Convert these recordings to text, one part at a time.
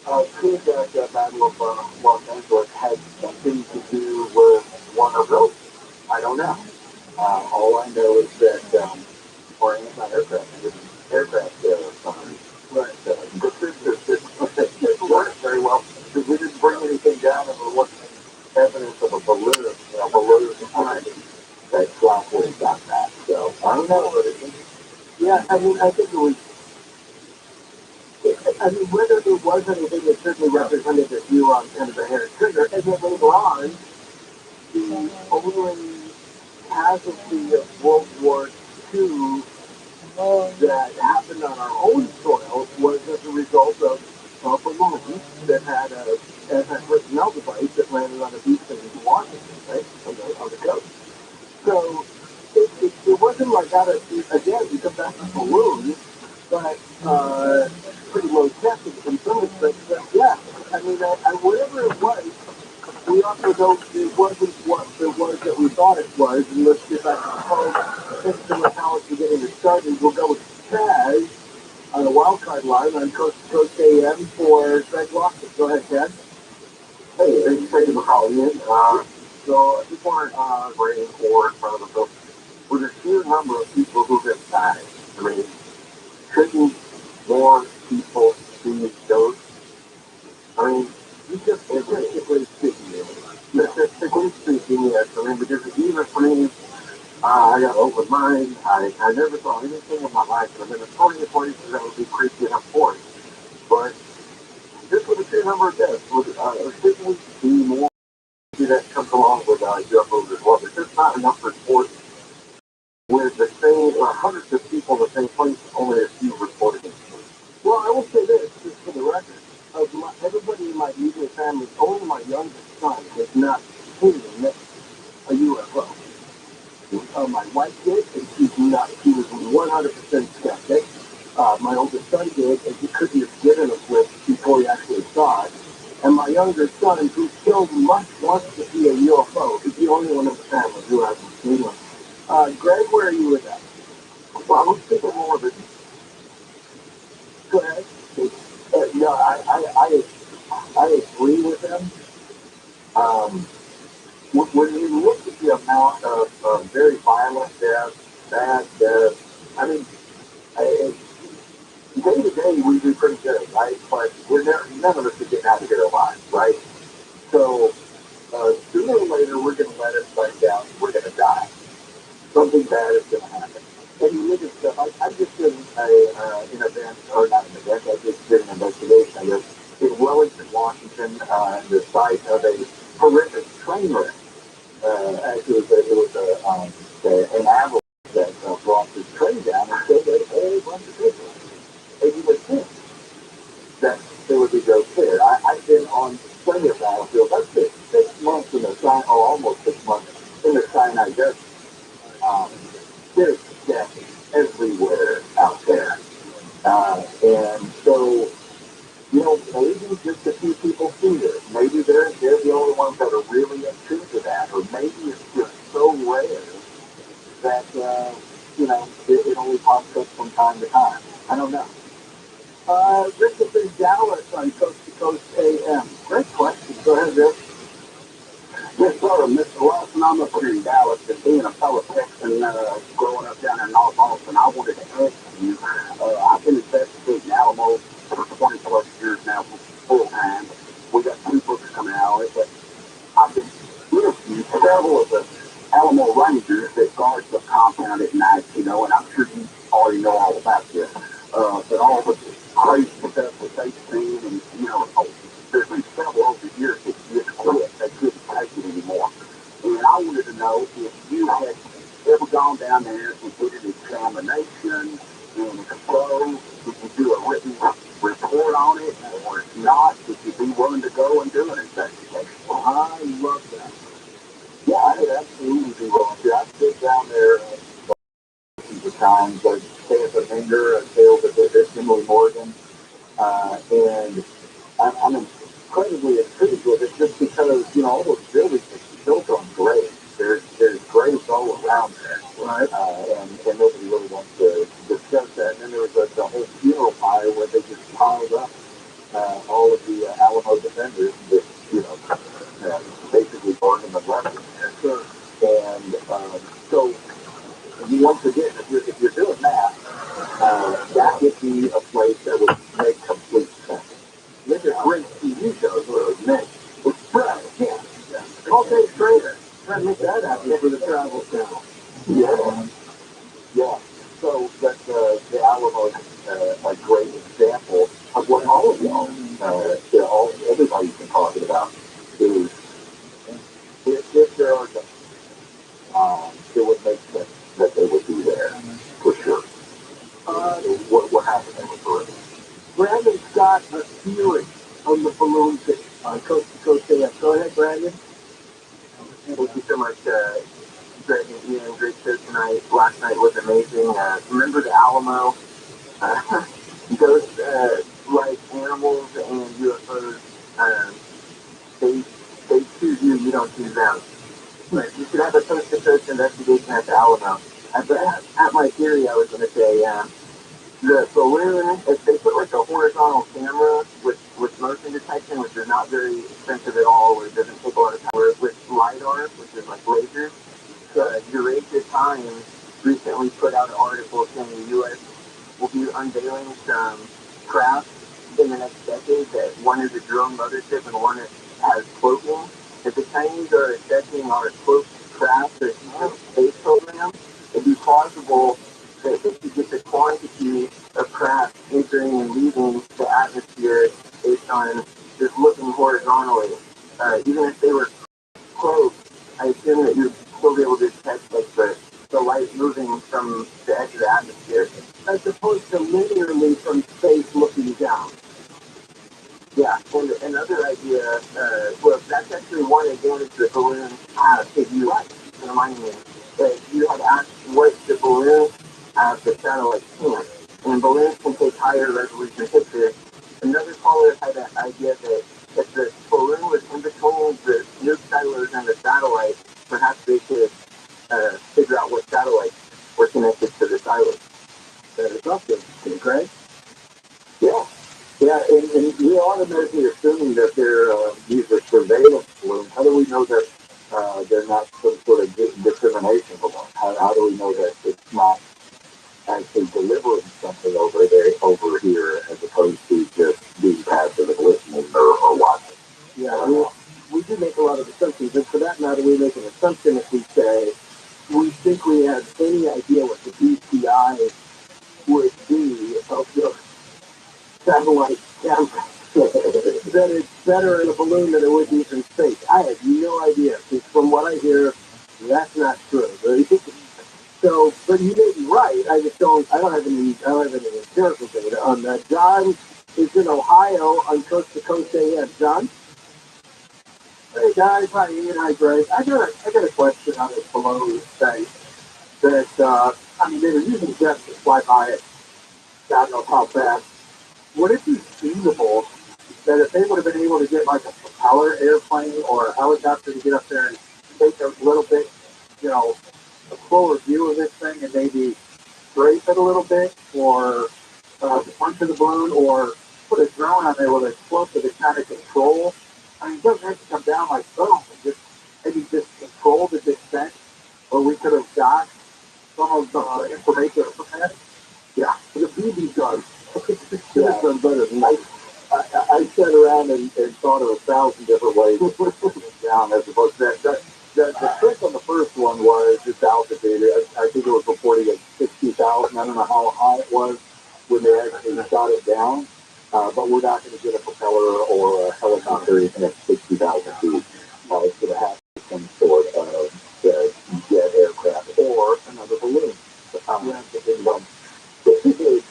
Could that Battle of Los Angeles had something to do with one of those? I don't know. All I know is that, or not aircraft, aircraft right. The system didn't work very well because we didn't bring anything down and there wasn't evidence of a balloon, behind that Slack would have got that. So I don't know, but yeah, I mean, I think it was. I mean, whether there was anything that certainly represented the view on kind of the hair trigger, and then later on, the only casualty of World War II that happened on our own soil was as a result of a balloon that had a anti-personnel device that landed on a beach in Washington, right, on the coast. So it wasn't like that. Again, you come back to balloons, but pretty low tech in some respects. But yeah, I mean, whatever it was, we also don't. It wasn't what it was that we thought it was. And let's get back to the phone. Thanks so much, Alex, for getting it started. We'll go with Chaz on the wildcard line on Coast to Coast AM for Greg Lawson. Go ahead, Chaz. Hey, thank you for calling in. So I just want to bring forward from the book with a sheer number of people who have died. I mean, shouldn't more people see those? I mean, you just statistically speaking, yes. I mean, because even for me, I got an open mind. I never saw anything in my life, and I've been in plenty of places that would be creepy enough for it. But just with the sheer number of deaths, shouldn't we see more that comes along with UFOs as well? There's just not enough reports with the same hundreds of people in the same place, only a few reported incidents. Well, I will say this, just for the record, everybody in my immediate family, only my youngest son has not seen a UFO. My wife did, and she was 100% skeptic. My oldest son did, and he couldn't have given a flip before he actually saw it. And my younger son, who still wants to see a UFO, is the only one in the family who hasn't seen one. Greg, where are you with that? Well, I was thinking more of it. Go ahead. Yeah, I agree with him. Um, when you look at the amount of very violent deaths, bad deaths, I mean, day to day we do pretty good, right? But none of us are getting out of here alive, right? So sooner or later we're going to let it find out. We're going to die. Something bad is going to happen. And you look at stuff. I just did an event, or not an event. I just did an investigation. I guess in Wellington, Washington, the site of a horrific train wreck. Actually, it was an avalanche that brought this train down and killed a whole bunch of people. And you would think that there would be those there. I've been on plenty of battlefields. I've spent 6 months in the Sinai, or almost 6 months in the Sinai Desert. Um, there's death everywhere out there. And so, maybe just a few people see it. Maybe they're the only ones that are really attuned to that. Or maybe it's just so rare that, it only pops up from time to time. I don't know. Rick is in Dallas on Coast to Coast AM. Great question. Go ahead, Rick. Yes, sir, Mr. Lawson. I'm up here in Dallas, and being a fellow Texan, growing up down in North Austin, I wanted to ask you, I've been investigating Alamo for 20 plus years now, full time. We got 2 books coming out of it, but I've been with several of the Alamo Rangers that guard the compound at night, and I'm sure you already know all about this. But all the crazy stuff that they've seen, and, there's been several over the years that just quit. They couldn't take it anymore. And I wanted to know if you had ever gone down there and did an examination and explode, did you do a written report on it, or if not, would you be willing to go and do an investigation? I love that. Yeah, I'd absolutely be willing to. I've been down there the times. I stay at the Finger, I stay over at Emily Morgan, and I'm incredibly intrigued with it just because, all those buildings are built on graves. There's graves all around there, right? And nobody really wants to discuss that. And then there was the whole funeral pyre where they just piled up all of the that would be a place that would make complete sense. There's a great TV shows where it was made. It's Fred, yeah. All day trader. Try to make that happen for the Travel Channel. Yeah. Yeah. So that's the Alamo is a great example of what all of y'all, everybody's been talking about is if there are it would make sense that they would be there for sure. What happened there with Brandon? Brandon's got a theory on the balloon thing on Coast to Coast AF. Go ahead, Brandon. Thank you so much, Greg and Ian. Great show tonight. Last night was amazing. Remember the Alamo? Those like animals and UFOs, they choose you. You don't choose them. But you should have a coast-to-coast investigation at the Alamo. At my theory, I was going to say, the balloon, if they put like a horizontal camera with motion detection, which is not very expensive at all, where it doesn't take a lot of power, with LiDAR, which is like lasers, Eurasia Times recently put out an article saying the U.S. will be unveiling some craft in the next decade, that one is a drone mothership and one has cloaking. If the Chinese are assessing our cloaked craft or space program, it'd be possible that they could get the quantity of craft entering and leaving the atmosphere based on just looking horizontally. Even if they were close, I assume that you'd still be able to detect like the light moving from the edge of the atmosphere, as opposed to linearly from space looking down. Yeah, and another idea, well, that's actually one advantage the balloon has. If you reminding me that you had asked what the balloon has the satellite can, and balloons can take higher resolution pictures. Another caller had that idea that if the balloon was in between the nuke silos and the satellite, perhaps they could figure out what satellites were connected to the silos. That is awesome. Greg? Yeah. Yeah, and we automatically assuming that these are surveillance balloons. How do we know that they're not some sort of discrimination balloon? How do we know that it's not actually delivering something over here, as opposed to just being passive and listening or watching? Yeah, we do make a lot of assumptions, and for that matter, we make an assumption if we say we think we have any idea what the BCI would be of the satellite camera. That it's better in a balloon than it would be in space. I have no idea. From what I hear, that's not true. So, but you may be right. I don't have any empirical data on that. John is in Ohio on Coast to Coast AF. John? Hey guys, hi Ian, hi Greg. I got a question on this balloon thing. That they were using jets to fly by it. God knows how fast. Would it be feasible that if they would have been able to get like a propeller airplane or a helicopter to get up there and take a little bit, a fuller view of this thing and maybe drape it a little bit, or punch in the balloon, or put a drone on there with a explosive to kind of control? It doesn't have to come down like boom, maybe just control the descent, or we could have got some of the information from that. Yeah, the BB gun. Yeah, done better than I sat around and thought of 1,000 different ways to put it down, as opposed to that. The trick on the first one was just altitude. I think it was reporting at 60,000. I don't know how high it was when they actually shot it down, but we're not going to get a propeller or a helicopter even at 60,000 feet. It's going to have to be some sort of jet aircraft or another balloon.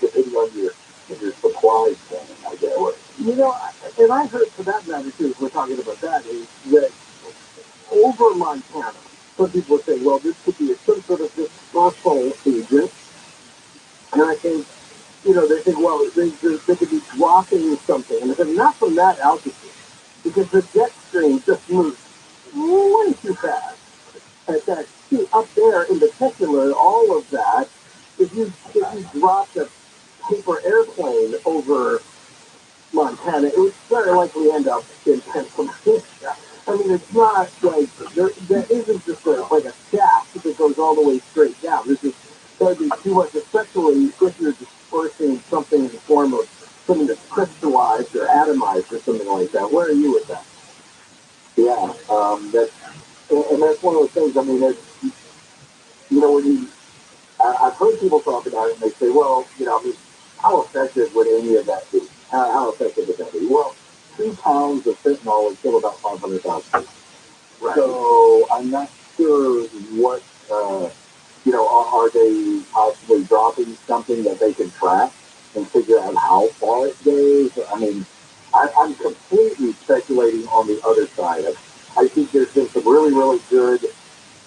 Depending on your supply chain, I guess. And I heard, for that matter too, if we're talking about that, is that over Montana, some people say, well, this could be some sort of dispersal agent. And I think, they think, well, they could be dropping something. And I said, not from that altitude, because the jet stream just moves way too fast. At that, up there in particular, all of that, if you dropped a paper airplane over Montana, it would very likely end up in Pennsylvania. It's not like there isn't just like a shaft that goes all the way straight down. This is that'd be too much, especially if you're dispersing How effective would any of that be? How effective would that be? Well, 2 pounds of fentanyl would kill about 500,000. Right. So I'm not sure what, are they possibly dropping something that they can track and figure out how far it goes? I mean, I'm completely speculating on the other side of it. I think there's been some really, really good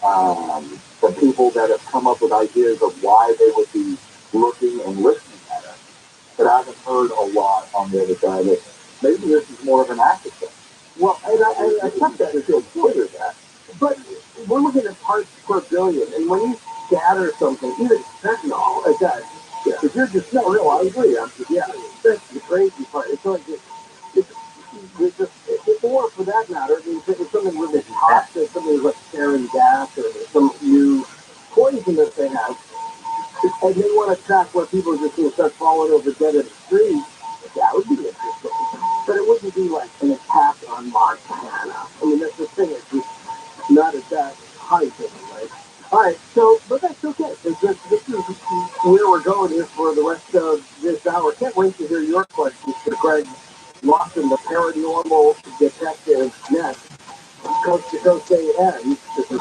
from people that have come up with ideas of why they would be looking and listening at us. But I haven't heard a lot on the other side of it. Maybe this is more of an active thing. Well, and I accept that and feel good with that. But we're looking at parts per billion, and when you scatter something, even fentanyl, like that, yeah. If you're just no, I agree. Yeah, that's the crazy part. It's like or for that matter, if something really toxic, something like sarin gas or some new poison that they have, and they want to track where people are just going to start falling over dead in the street, that would be interesting. But it wouldn't be like an attack on Montana. I mean, that's the thing. It's just not at that height anyway. All right, so, but that's okay. This is where we're going here for the rest of this hour. Can't wait to hear your questions for Greg Lawson, the paranormal detective. Next, Coast to Coast AM. This is the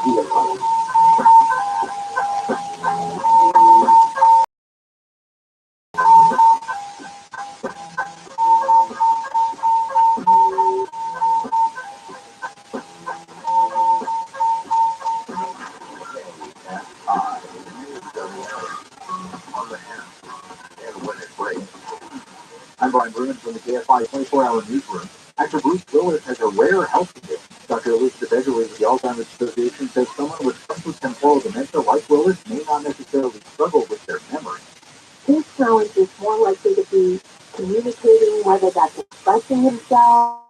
I'm Brian Bruin from the KFI 24-hour newsroom. Actor Bruce Willis has a rare health condition. Dr. Elizabeth Edgerly of the Alzheimer's Association says someone with frontal temporal dementia like Willis may not necessarily struggle with their memory. His challenge is more likely to be communicating, whether that's expressing himself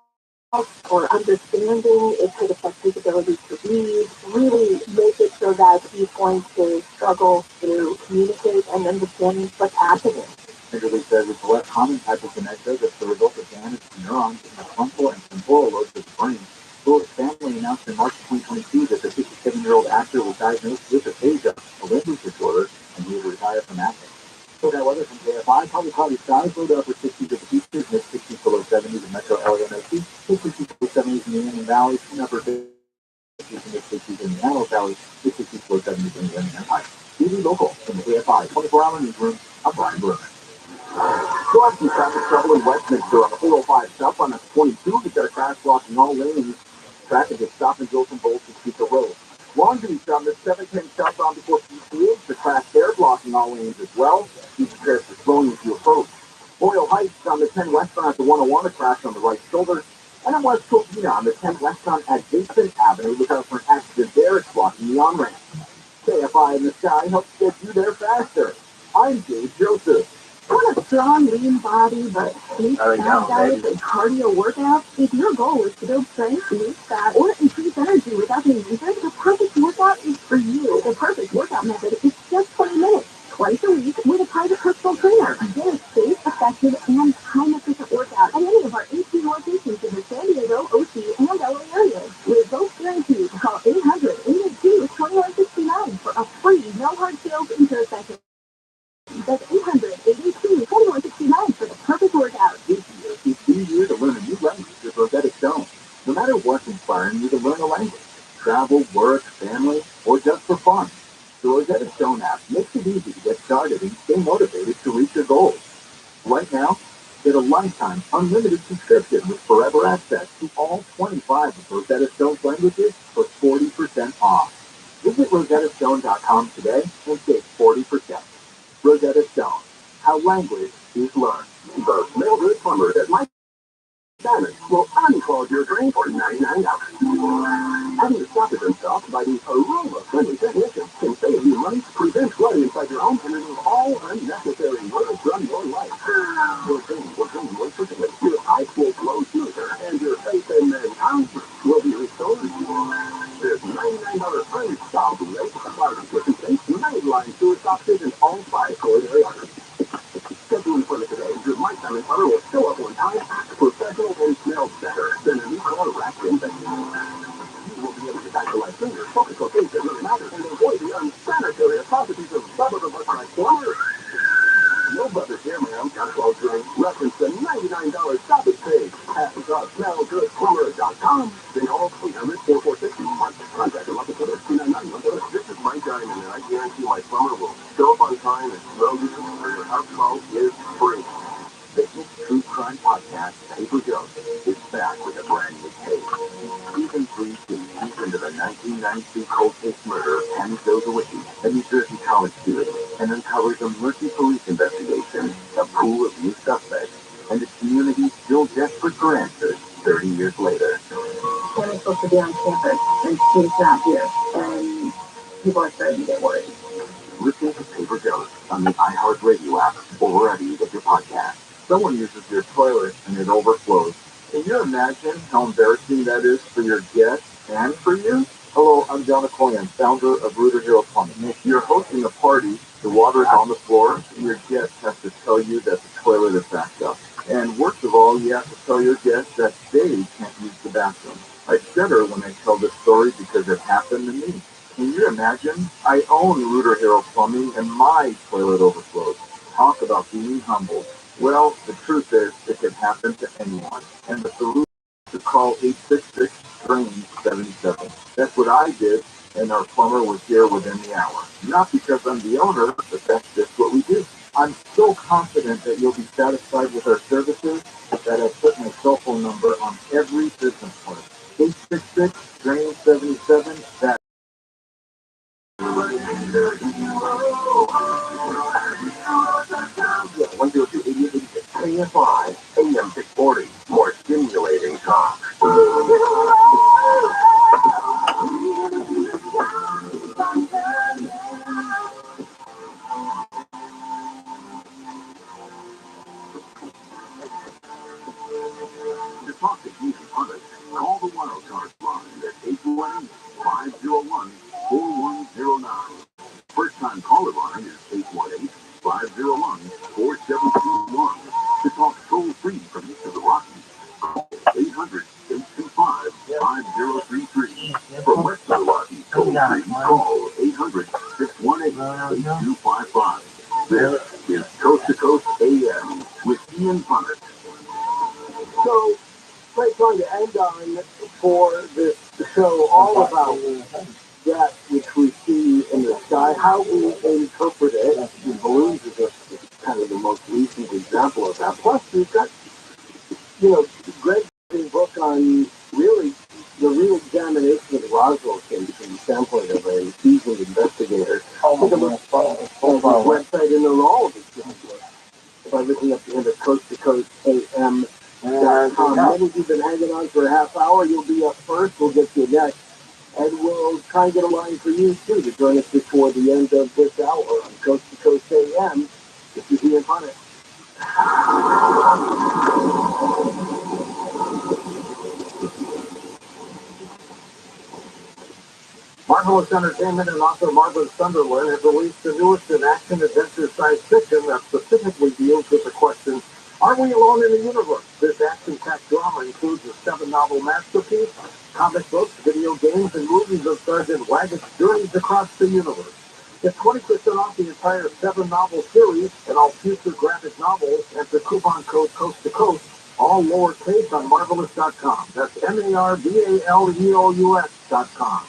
or understanding. It could affect his ability to read, really make it so that he's going to struggle to communicate and understand what's happening. Edgerly says it's a less common type of dementia that's the result of damage to neurons in the frontal and temporal lobes of the brain. Willis' family announced in March 2022 that the 57-year-old actor was diagnosed with aphasia, a language disorder, and he would retire from acting. So that weather from KFI, probably cloudy skies, low to upper 60s at the beaches, mid 60s to low 70s in metro area and OC, mid 60s to low 70s in the Union Valley, and upper 50s to mid 60s in the Antelope Valley, mid 60s to low 70s in the Inland Empire. TV local from the KFI 24-hour newsroom. I'm Brian Bruin. Still have some traffic trouble in Westminster on the 405 south on the 22. We've got a crash blocking all lanes. Traffic is stopping Jolson Bolts to Speaker Road. Longview on the 710 southbound before PCH. The crash there blocking all lanes as well. Be prepared for slowing as you approach. Boyle Heights on the 10 westbound at the 101. A crash on the right shoulder. And on West Covina on the 10 westbound at Jason Avenue. Look out for an accident there. It's blocking the on-ramp. KFI in the sky helps get you there faster. I'm Dave Joseph. Want a strong, lean body, but hate fat diet and cardio workouts? If your goal is to build strength, lose fat, or increase energy without being injured, the perfect workout is for you. The perfect workout method is just 20 minutes, twice a week, with a private personal trainer. Get a safe, effective, and time-efficient workout at any of our 18 locations in the San Diego, OC, and LA areas. Results guaranteed. Call 800-882-2169 for a free, no hard sales intro session. That's 800-882-2169 for the perfect workout. This year, it's easier to learn a new language with Rosetta Stone. No matter what's inspiring you to learn a language, travel, work, family, or just for fun, the Rosetta Stone app makes it easy to get started and stay motivated to reach your goals. Right now, get a lifetime unlimited subscription with forever access to all 25 of Rosetta Stone's languages for 40% off. Visit rosettastone.com today and save 40%. Rosetta Stone, how language is learned. The Mildred Plumber at Mike Diamond will unclog your drain for $99. Having to stop it himself by the aroma-friendly technician can save you money, prevent flooding inside your home, and remove all unnecessary water from your life. Your cleaning will efficiently. Your pipes will flow smoother, and your faith in mankind will be restored. There's $99 unstop rate for kitchen sinks, 9-line sewer stop and all 5 coronary arteries. Schedule an appointment today. Your lifetime and color will show up on time, act professional, and smell better than a new color wrapped invention. You will be able to visualize fingers, focus on things that really matter, and avoid the unsanitary atrocities of suburban like plumbers. No brothers here, ma'am. culture, reference the $99 shopping page at thesmellgoodplumber.com. They all 800-446-1. Contact them up at 299. This is my diamond, and I guarantee my plumber will show up on time and smell you for your house call is free. The hit true crime podcast, Paper Ghost, is back with a brand new case. Season 3 digs deep into the 1992 cold case murder of Penny Zozowicki, a New Jersey college student, and uncovers a murky police investigation, a pool of new suspects, and a community still desperate for answers 30 years later. Penny's supposed to be on campus, and she's not here, and people are starting to get worried. Listen to Paper Ghost on the iHeartRadio app or wherever you get your podcast. Someone uses your toilet and it overflows. Can you imagine how embarrassing that is for your guests and for you? Hello, I'm John Akoyan, founder of Rooter Hero Plumbing. You're hosting a party, the water is on the floor, and your guest has to tell you that the toilet is backed up. And worst of all, you have to tell your guests that they can't use the bathroom. I shudder when I tell this story because it happened to me. Can you imagine? I own Rooter Hero Plumbing and my toilet overflows. Talk about being humbled. Well, the truth is, it can happen to anyone. And the solution is to call 866-DRAIN-77. That's what I did, and our plumber was here within the hour. Not because I'm the owner, but that's just what we do. I'm so confident that you'll be satisfied with our services that I put my cell phone number on every business card. 866-DRAIN-77. That's 102-8886 AM5, AM640. More stimulating talk. To talk to Keith and others, call the Wild Card line at 818-501-4109. First time caller line is 818-501-4721. To talk toll free from each of the Rockies, call 800-825-5033. From west of the Rockies, toll free, call 800-618-8255. This is Coast to Coast AM with Ian Punnett. So, we're going to end on for this show all about that which we see in the sky, how we interpret it. The balloons is kind of the most recent example of that. Plus, we've got, Greg's book on really the re-examination of the Roswell case and sampling of a seasoned investigator. His website and all of his books. By looking up the end of Coast to Coast AM. Many of you have been hanging on for a half hour. You'll be up first. We'll get you next. And we'll try and get a line for you, too, to join us before the end of this hour on Coast to Coast AM. This is Ian Punnett. Marvelous Entertainment and author Margaret Sunderland have released the newest in action-adventure science fiction that specifically deals with the question, are we alone in the universe? This action-packed drama includes a 7-novel masterpiece, comic books, video games, and movies of Sergeant Waggott's journeys across the universe. Get 20% off the entire 7-novel series and all future graphic novels at the coupon code Coast to Coast, all lowercase on Marvelous.com. That's MARVALEOUS.com.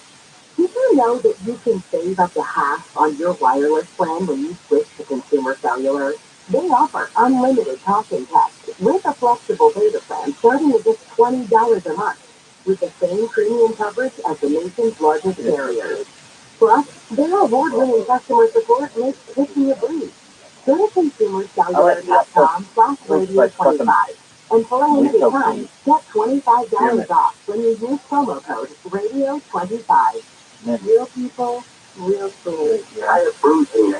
Did you know that you can save up to half on your wireless plan when you switch to Consumer Cellular? They offer unlimited talk and text with a flexible data plan starting at just $20 a month with the same premium coverage as the nation's largest carriers. Plus, their award-winning customer support makes picking a breeze. Go to consumercellular.com/radio25 and for a limited time, get $25 off when you use promo code radio25. Real people, real stories. I have bruising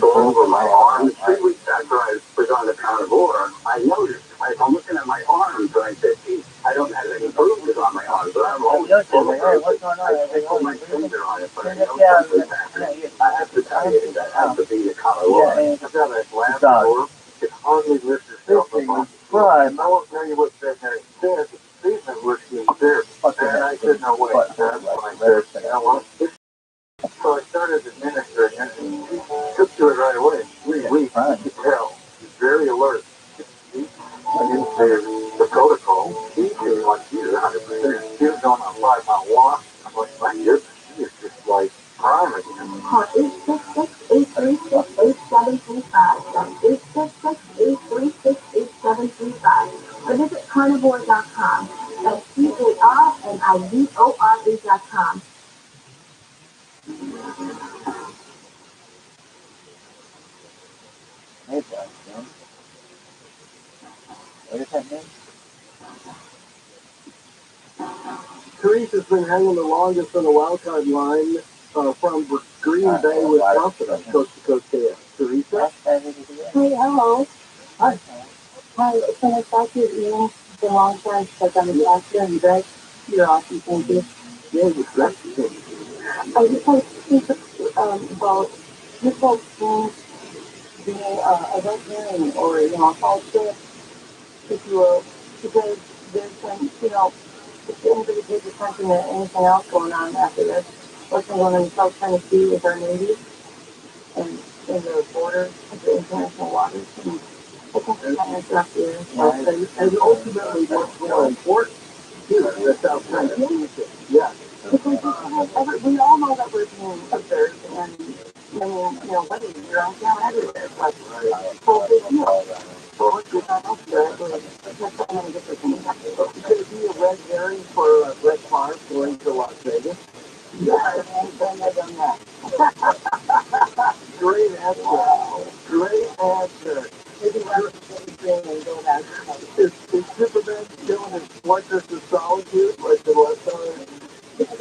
all over my arm. 3 weeks after I was on the carnivore, I noticed, I'm looking at my arms, and I said, gee, I don't have any bruises on my arms, but I'm always full of bruises. What's going on? I put my finger on it, but I know something's happening. I have to tell you, that has to be the carnivore. I've got a glass door. It hardly lifts itself up. I won't tell you what's in there. There's a season listening there. And I said, no way. That's when I said, you know what? So I started administering it and took to it right away. 3 weeks, you could tell. He's very alert. the protocol, teaching like you, 100%. She was going on a 5-mile walk. I'm like, my goodness, she is just like prime again. Call 866-836-8735. That's 866-836-8735. Or visit carnivore.com. That's CARNIVORE.com. Hey, John. What does that mean? Teresa's been hanging the longest on the wildcard line from Green Bay, Wisconsin, coast to coast there. Teresa? Hey, hello. Hi. Hi, can I talk to you for a long time because I'm a doctor and Greg? You're awesome, thank you. Yeah, it was great. I just want to speak about your folks being a veterinarian or, a college trip, if you will, because there's some, if anybody pays attention to anything else going on after this, what's been going on in South Tennessee with our Navy and in the border of the international waters. And I think it's kind of rough here. And ultimately, what's more important is the South China Sea. Yeah. Because we all know that we're being observed and whether you're on camera everywhere, but whole big deal. So what's going on up there? That's not going to get this thing. Could it be a red herring for Red Farm going to Las Vegas? Yeah, and then they've done that. Great answer. Great answer. Maybe we're going and go back. Is Superman still in his fortress of solitude like the last time? It's a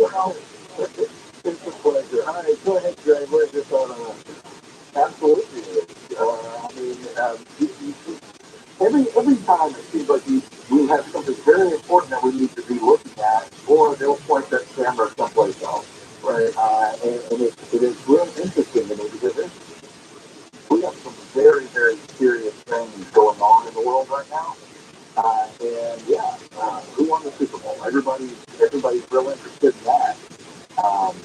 pleasure. All right, go ahead, Greg. Where's your thought on that? Absolutely. Every time it seems like we have something very important that we need to be looking at, or they'll point that camera someplace else. Right. And it is really interesting to me because we have some very, very serious things going on in the world right now. Who won the Super Bowl? Everybody's real interested in that.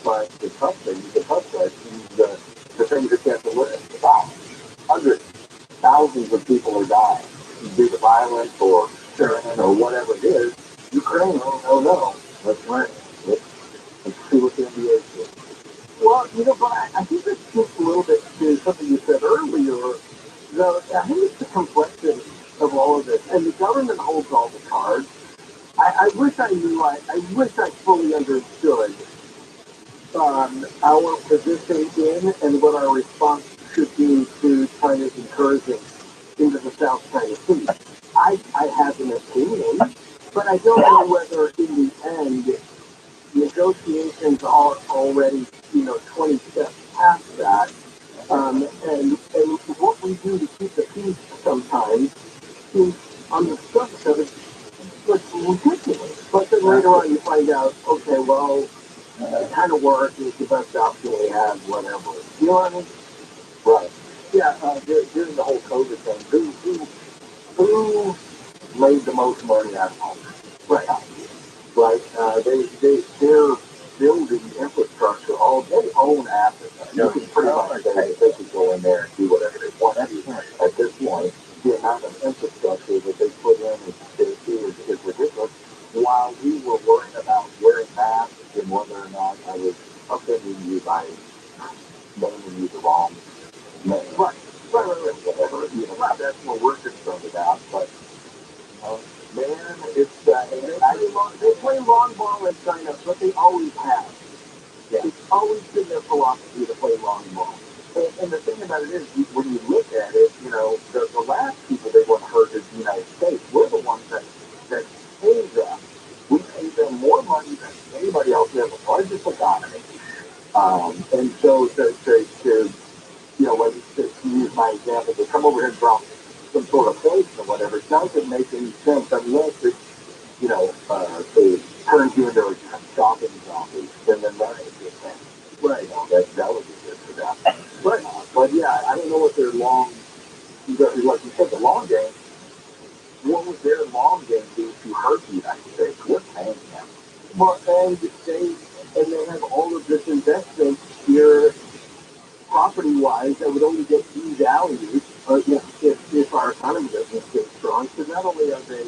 But the tough questions, the things that get the list. Wow, hundreds, thousands of people are dying due to violence or whatever it is. Ukraine, oh no. That's right. Let's see what the NBA is. Well, but I think it speaks a little bit to something you said earlier. I think it's the complexion of all of this. And the government holds all the cards. I wish I knew, I wish I fully understood our position in and what our response should be to China's incursion into the South China Sea. I have an opinion, but I don't know whether in the end negotiations are already, 20 steps past that. And what we do to keep the peace sometimes is on the surface of it, it's ridiculous. But then later on you find out, okay, well, it kind of worked, it's the best option we have, whatever. You know what I mean? Right. Yeah, during the whole COVID thing, who made the most money at home? Right. Right. They're building infrastructure. They own assets. You can pretty much say they can go in there and do whatever they want. At this point, the amount of infrastructure that they put in is ridiculous. While we were worried about wearing masks and whether or not I was offending you by naming you the wrong name. Right. Whatever. That's what we're concerned about. But man, it's they play long ball in China, but they always have. Yeah. It's always been their philosophy to play long ball. And the thing about it is, when you look at it, the last people they want to hurt is the United States. We're the ones that pay them. We pay them more money than anybody else. We have the largest economy. And so to use my example, to come over here and drop some sort of place or whatever, it doesn't make any sense unless it, it turns you into a shopping zombie, then that is a good thing. Right. That would be good for them. But yeah, I don't know what their like you said, the long game, what would their long game be to hurt the United States? We're paying them. Well, and they have all of this investment here property-wise that would only get devalued if our economy doesn't stay strong. wrong. So not only are they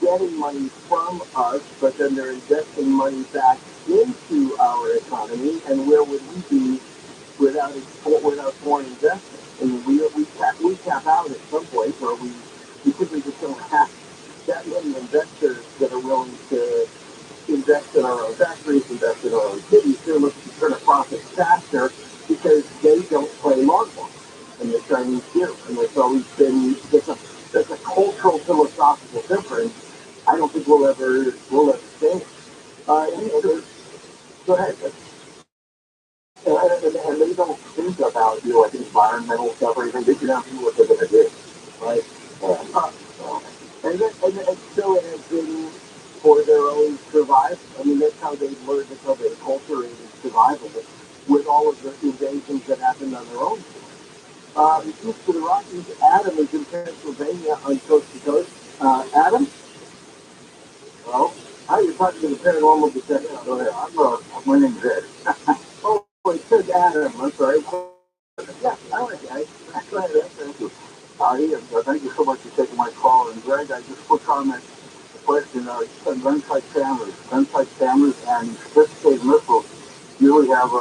getting money from us, but then they're investing money back into our economy, and where would we be without foreign investment? I mean, we tap out at some point where we simply just don't have that many investors that are willing to invest in our own factories, invest in our own cities. They're looking to turn a profit faster because they don't play long ball, and the Chinese do. And there's always been there's a cultural philosophical difference. I don't think we'll ever stand. Go ahead. And they don't think about like environmental stuff or anything. They do not know what they're going to do, right? And so it has been for their own survival. I mean, that's how they learned. That's how they acculturated survival with all of the invasions that happened on their own. East of the Rockies, Adam is in Pennsylvania on coast to coast. Adam? Hello? Hi, you're talking to the paranormal detective. Go ahead. My name's Ed. Oh, it says Adam. I'm sorry. Yeah, I like it. Go ahead, Ed. Thank you. Ian, thank you so much for taking my call. And Greg, I just put comment the question, gun-type cameras and sophisticated missiles usually have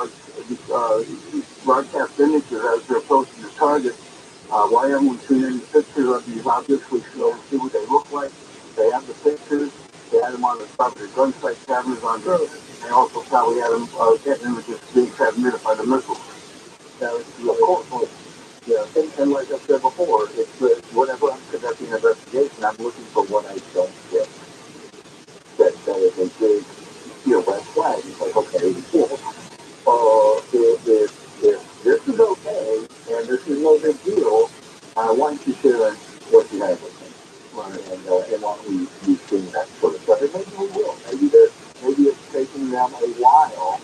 broadcast images as they're approaching the target. Why haven't we seen any pictures of these objects? We should see what they look like. They have the pictures. They had them on the top of the gun-type cameras on the. They also probably had them getting images being transmitted by the missiles. That was of course. Yeah, and like I said before, it's whenever I'm conducting an investigation, I'm looking for what I don't get. That is a big, red flag. It's like, okay, if this is okay and this is no big deal, why don't you share what you have with me? And what we've seen, that sort of stuff. And maybe we will. Maybe it's taking them a while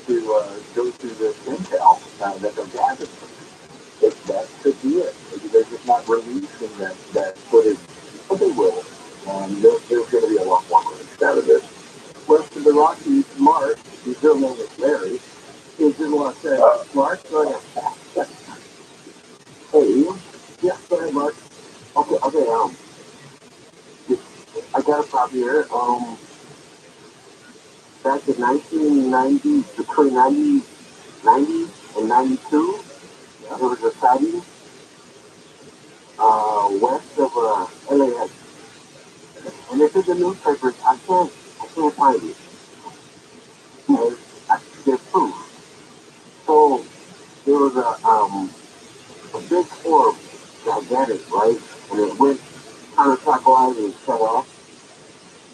to go through this intel that they're gathering. That could be it. Maybe they're just not releasing that footage, but they will. There's going to be a lot more released out of this. West of the Rockies, Mark, his real name is Larry, is in Los Angeles. Mark, go ahead. Hey, yeah, go ahead, Mark. Okay, I got a problem here. Back in 1990, between 90 and 92, there was a sighting west of LAX. And it's in the newspapers. I can't find it. And there's proof. So there was a big orb, gigantic, right? And it went counterclockwise and shut off.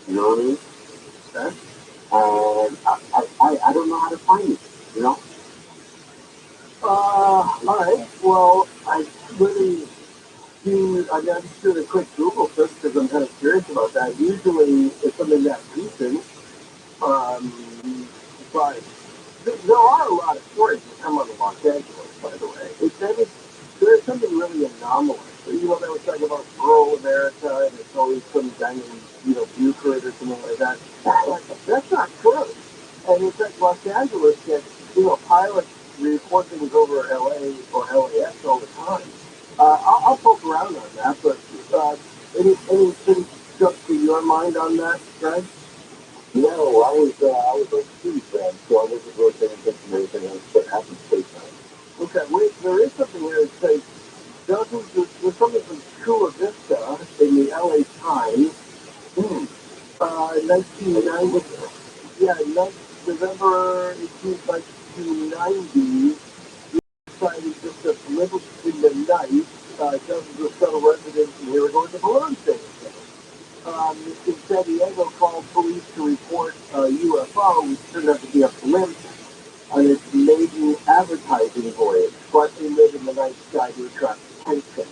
You know what I mean? Okay. And I don't know how to find it, you know? All right. Well, I really I just did a quick Google search because I'm kind of curious about that. Usually it's something that recent, but there are a lot of stories that come out of Los Angeles, by the way. There's something really anomalous. They were talking about rural America and it's always some guy named, Buford or something like that. That's not true. And in fact, Los Angeles gets, pilots report things over LA or LAX all the time. I'll poke around on that, but anything jump to your mind on that, Greg? No, I was a student then, so I wasn't really paying attention to anything else that happened space-time. Okay, wait, there is something here that says, there's something from Chula Vista in the LA Times, 1990, yeah, November 18th, 1990, decided just to live in the night, dozens of fellow residents in here are going to balloon things. In San Diego called police to report a UFO, which turned out to be a blimp on its maiden advertising voyage, but they live in the night sky to attract attention.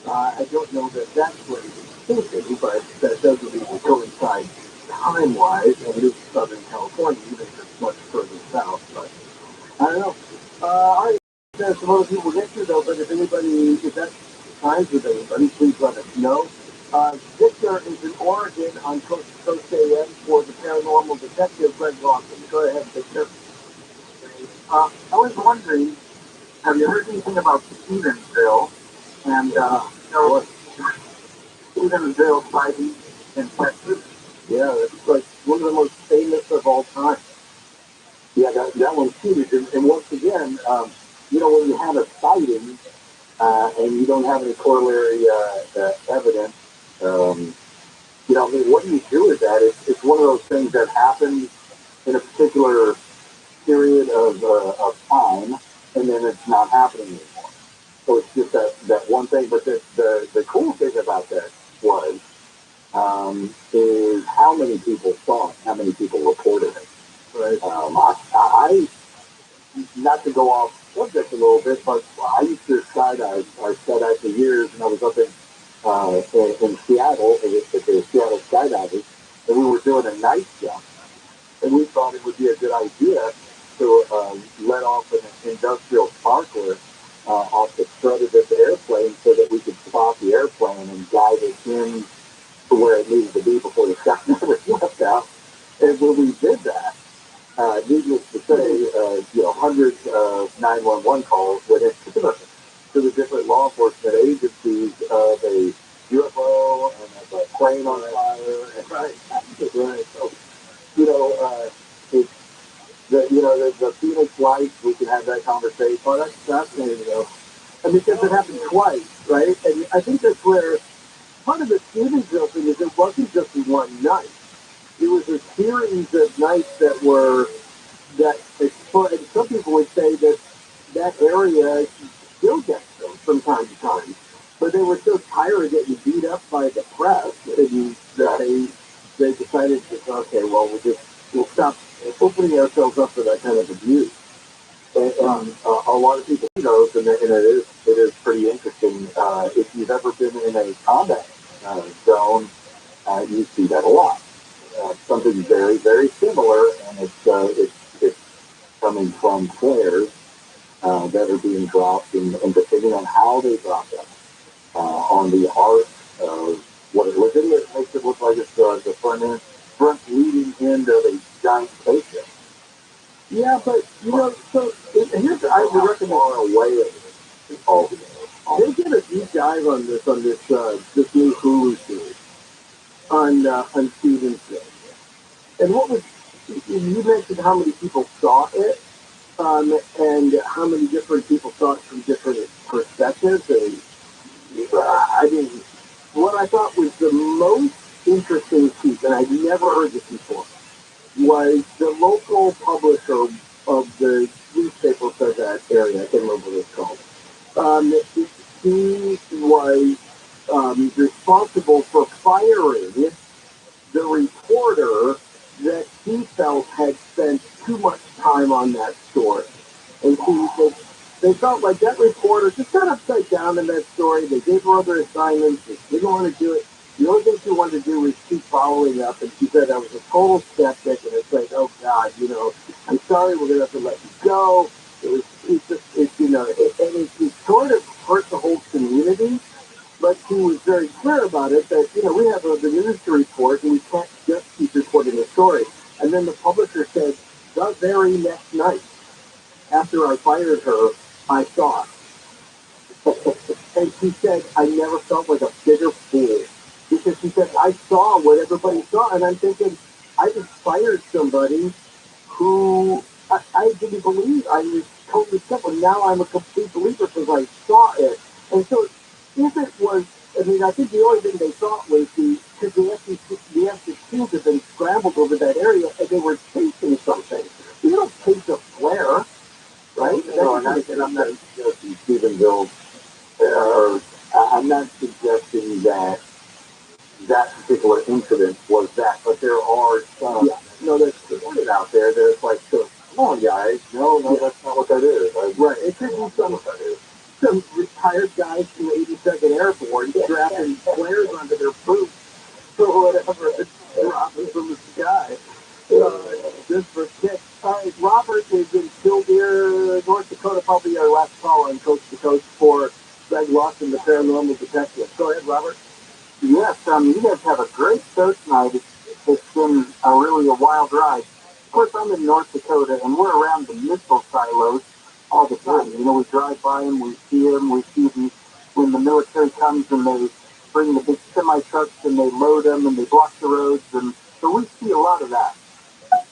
I don't know that that's what he was thinking, but that doesn't even coincide time-wise, and it is Southern California, even if it's much further south, but I don't know. All right, there's some other people get to though, but if that ties with anybody, please let us know. Victor is in Oregon on Coast to Coast AM for the paranormal detective Greg Lawson. Go ahead, Victor. I was wondering, have you heard anything about Stevensville? And no, Evansville sighting in Texas. Yeah, it's like one of the most famous of all time. Yeah, that one's huge. And once again, when you have a sighting and you don't have any corollary evidence, I mean, what do you do with that? It's one of those things that happens in a particular period of time, and then it's not happening anymore. So it's just that one thing. But the cool thing about that was is how many people saw it, how many people reported it. Right. I not to go off subject a little bit, but I used to skydive. I skydived for years, and I was up in Seattle at the Seattle skydivers, and we were doing a night jump, and we thought it would be a good idea to let off an industrial sparkler off the strut of this airplane so that we could spot the airplane and guide it in to where it needed to be before the skydivers left out. And when we did that, needless to say, hundreds of 911 calls went into to the different law enforcement agencies of a UFO and of a plane on fire. And, right. So, it's the Phoenix Lights. We can have that conversation. Oh, that's fascinating, though. And because it happened twice, right? And I think that's where part of the Stevensville thing is it wasn't just one night. It was a series of nights that were that explode. And some people would say that that area still gets them from time to time, but they were so tired of getting beat up by the press, and they decided to okay, well we'll stop opening ourselves up to that kind of abuse. And a lot of people know, and it is pretty interesting. If you've ever been in a combat zone, you see that a lot. Something very, very similar, and it's coming from flares that are being dropped, and depending on how they drop them, on the arc of what it looks, it makes it look like it's the front leading end of a giant spaceship. Yeah, but so here's I would recommend far away all they did a deep dive on this this new Hulu series on Stevensville. And what was you mentioned how many people saw it, and how many different people saw it from different perspectives. And I mean, what I thought was the most interesting piece, and I'd never heard this before, was the local publisher of the newspaper for that area. I can't remember what it's called. He was responsible for firing the reporter that he felt had spent too much time on that story. And they felt like that reporter just got upside down in that story. They gave her other assignments. They didn't want to do it. The only thing she wanted to do was keep following up. And she said, I was a total skeptic. And it's like, oh, God, I'm sorry, we're going to have to let you go. It sort of hurt the whole community. But he was very clear about it that, we have the news to report and we can't just keep reporting the story. And then the publisher said, the very next night, after I fired her, I saw it. And she said, I never felt like a bigger fool. Because she said, I saw what everybody saw. And I'm thinking, I just fired somebody who I didn't believe. I was totally simple. Now I'm a complete believer because I saw it. And so if it was, I think the only thing they thought was because the F-16s have been scrambled over that area and they were chasing something. You don't chase a flare, right? No, I'm not suggesting Stephenville, or I'm not suggesting that particular incident was that, but there are some, that's reported out there that it's like, so, come on, guys, no, that's not what that is. Right, it could be some retired guys from 82nd Airborne strapping flares onto their boots or whatever, dropping from the sky. Just for kicks. All right, Robert is in Killdeer, North Dakota, probably our last call on Coast to Coast for Greg Lawson, the Paranormal Detective. Go ahead, Robert. Yes, you guys have a great show tonight. It's been really a wild ride. Of course, I'm in North Dakota, and we're around the missile silos all the time. We drive by them, we see them, we see them when the military comes and bring the big semi trucks and they load them and they block the roads, and so we see a lot of that.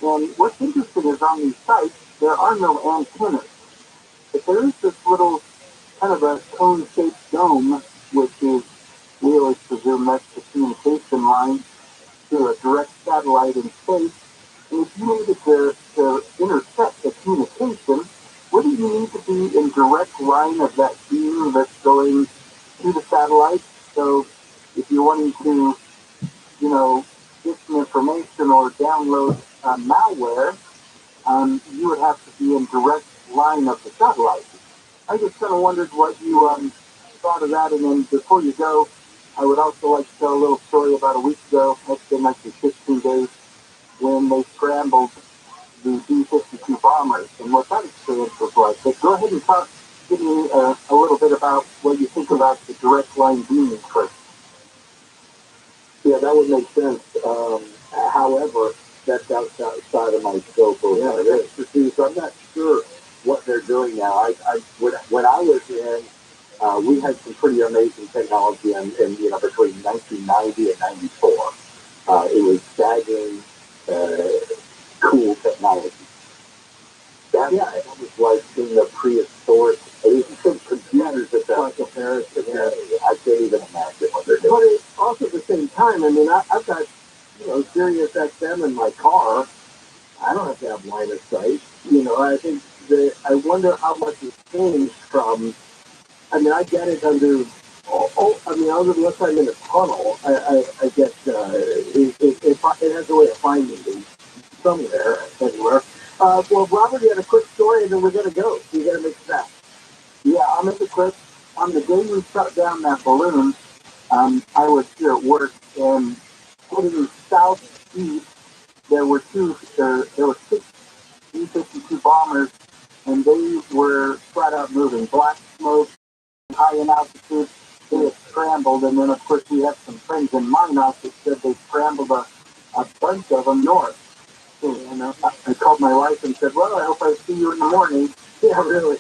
And what's interesting is on these sites there are no antennas, but there is this little kind of a cone-shaped dome, which is, we always presume that's the communication line to a direct satellite in space. And if you needed to intercept the communication, wouldn't you need to be in direct line of that beam that's going to the satellite? So if you're wanting to, get some information or download malware, you would have to be in direct line of the satellite. I just kind of wondered what you thought of that. And then before you go, I would also like to tell a little story about a week ago. It's been actually 15 days when they scrambled the B-52 bombers and what that experience was like. But go ahead and give me a little bit about what you think about the direct line beaming first. Yeah, that would make sense. However, that's outside of my scope of expertise. So I'm not sure what they're doing now. When I was in, we had some pretty amazing technology in between 1990 and 94. It was staggering, cool technology. It was like in the prehistoric age of computers at that comparison. Yeah, I can't even imagine what they're doing. But it's also at the same time, I mean, I've got, Sirius XM in my car. I don't have to have line of sight. I think I wonder how much has changed from, I mean, I get it under, unless I'm in a tunnel, I get, it has a way of finding me somewhere, anywhere. Well, Robert, you had a quick story, and then we're going to go. So you got to make it fast. Yeah, I'm in the clip. On the day we shut down that balloon, I was here at work, and heading southeast, there were six B-52 bombers, and they were flat out moving. Black smoke, high in altitude. They had scrambled, and then of course we had some friends in Minot that said they scrambled a bunch of them north. And I called my wife and said, well, I hope I see you in the morning. Yeah, really.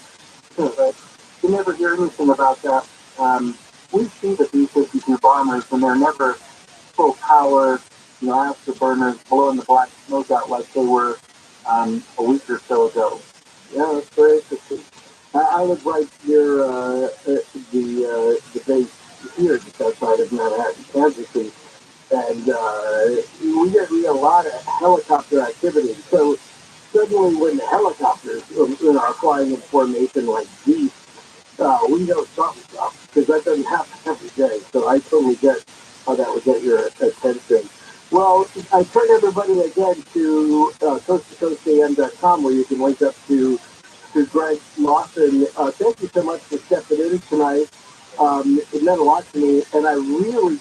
But you never hear anything about that. We see the B-52 bombers, and they're never full power, afterburners blowing the black smoke out like they were a week or so ago. Yeah, that's very interesting. I live right near the base here, just outside of Manhattan, Kansas City. And we get a lot of helicopter activity. So suddenly when the helicopters are flying in formation like geese, we know something's up, because that doesn't happen every day. So I totally get how that would get your attention. Well, I turn everybody again to coast-to-coastam.com, where you can link up to Greg Lawson. Thank you so much for stepping in tonight. It meant a lot to me, and I really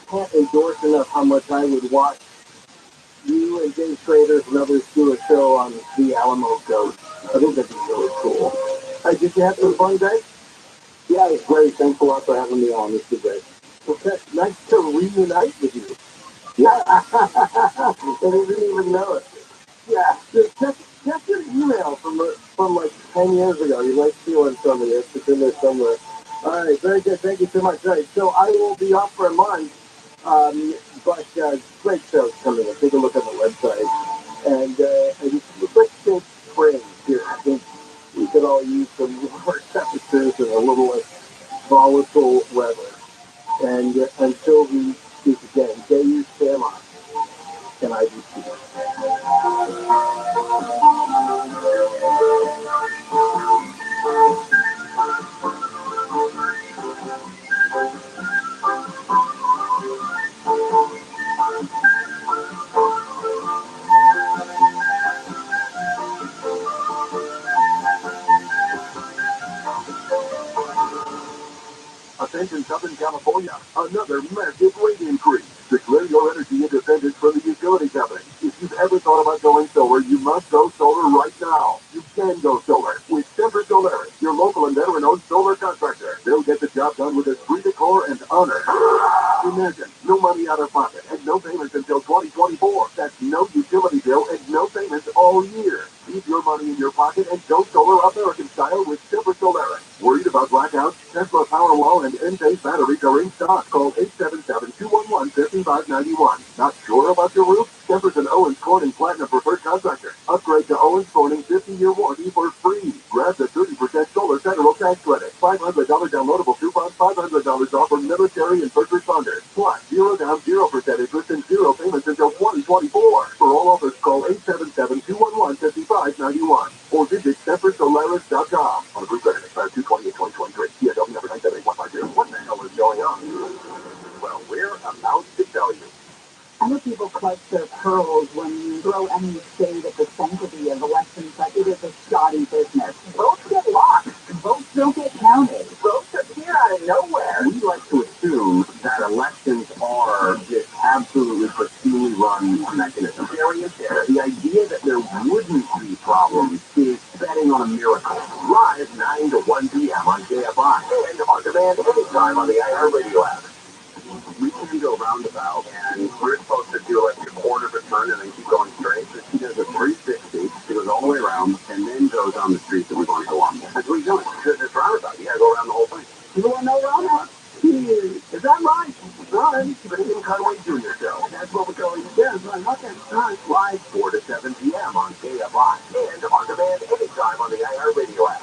can't endorse enough how much I would watch you and James Schrader and others do a show on the Alamo Ghost. I think that'd be really cool. Did you have some fun, Greg? Yeah, it's great. Thanks a lot for having me on. This is great. Okay, nice to reunite with you. Yeah. And you didn't even know it. Yeah. Just check your email from like 10 years ago. You might see one somewhere. It's in there somewhere. All right, very good. Thank you so much. All right, so I will be off for a month, but great shows coming in. Take a look at the website. And let's take spring here. I think we could all use some more temperatures and a little less volatile weather. And until we speak again, Dayu Sela, can I be seen? Attention Southern California, another massive rate increase. Declare your energy independence from the utility company. If you've ever thought about going solar, you must go solar right now. You can go solar with Semper Solaris, your local and veteran-owned solar contractor. They'll get the job done with esprit de corps and honor. Imagine No money out of pocket and no payments until 2024. That's no utility bill and no payments all year. Leave your money in your pocket and go solar American style with TRILLIONAIRE. Worried about blackouts? Tesla Powerwall and Enphase batteries are in stock. Call 877-211-5591. Not sure about your roof? Jefferson Owens Corning Platinum Preferred Contractor. Upgrade to Owens Corning 50-year warranty for free. Grab the 30% solar federal tax credit. $500 downloadable coupon, $500 off for military and first responders. Plus, 0 down, 0% interest and 0 payments until 2024. For all offers, call 877-211-5591 or visit SteppersSolaris.com. On a group credit expired 2/28/2023. TSL number 978-150. What the hell is going on? Well, we're about to tell you. I know people clutch their pearls when you throw any shade at the sanctity of elections, but it is a shoddy business. Votes get lost. Votes don't get counted. Votes appear out of nowhere. We like to assume that elections are this absolutely pristinely run mechanism. The idea that there wouldn't be problems is betting on a miracle. Live 9 to 1 p.m. on KFI and on demand anytime on the iHeartRadio app. We can go roundabout, and we're supposed to do like a quarter of a turn and then keep going straight. So she does a 360, she goes all the way around, and then goes on the street that we want to go on. That's what he's doing. It's roundabout. You gotta go around the whole thing. You want to know roundabout? Is that right? Run, but it's in Conway Jr. show. That's what we're going to do. Okay, Live 4 to 7 p.m. on KFI and on demand anytime on the iHeartRadio app.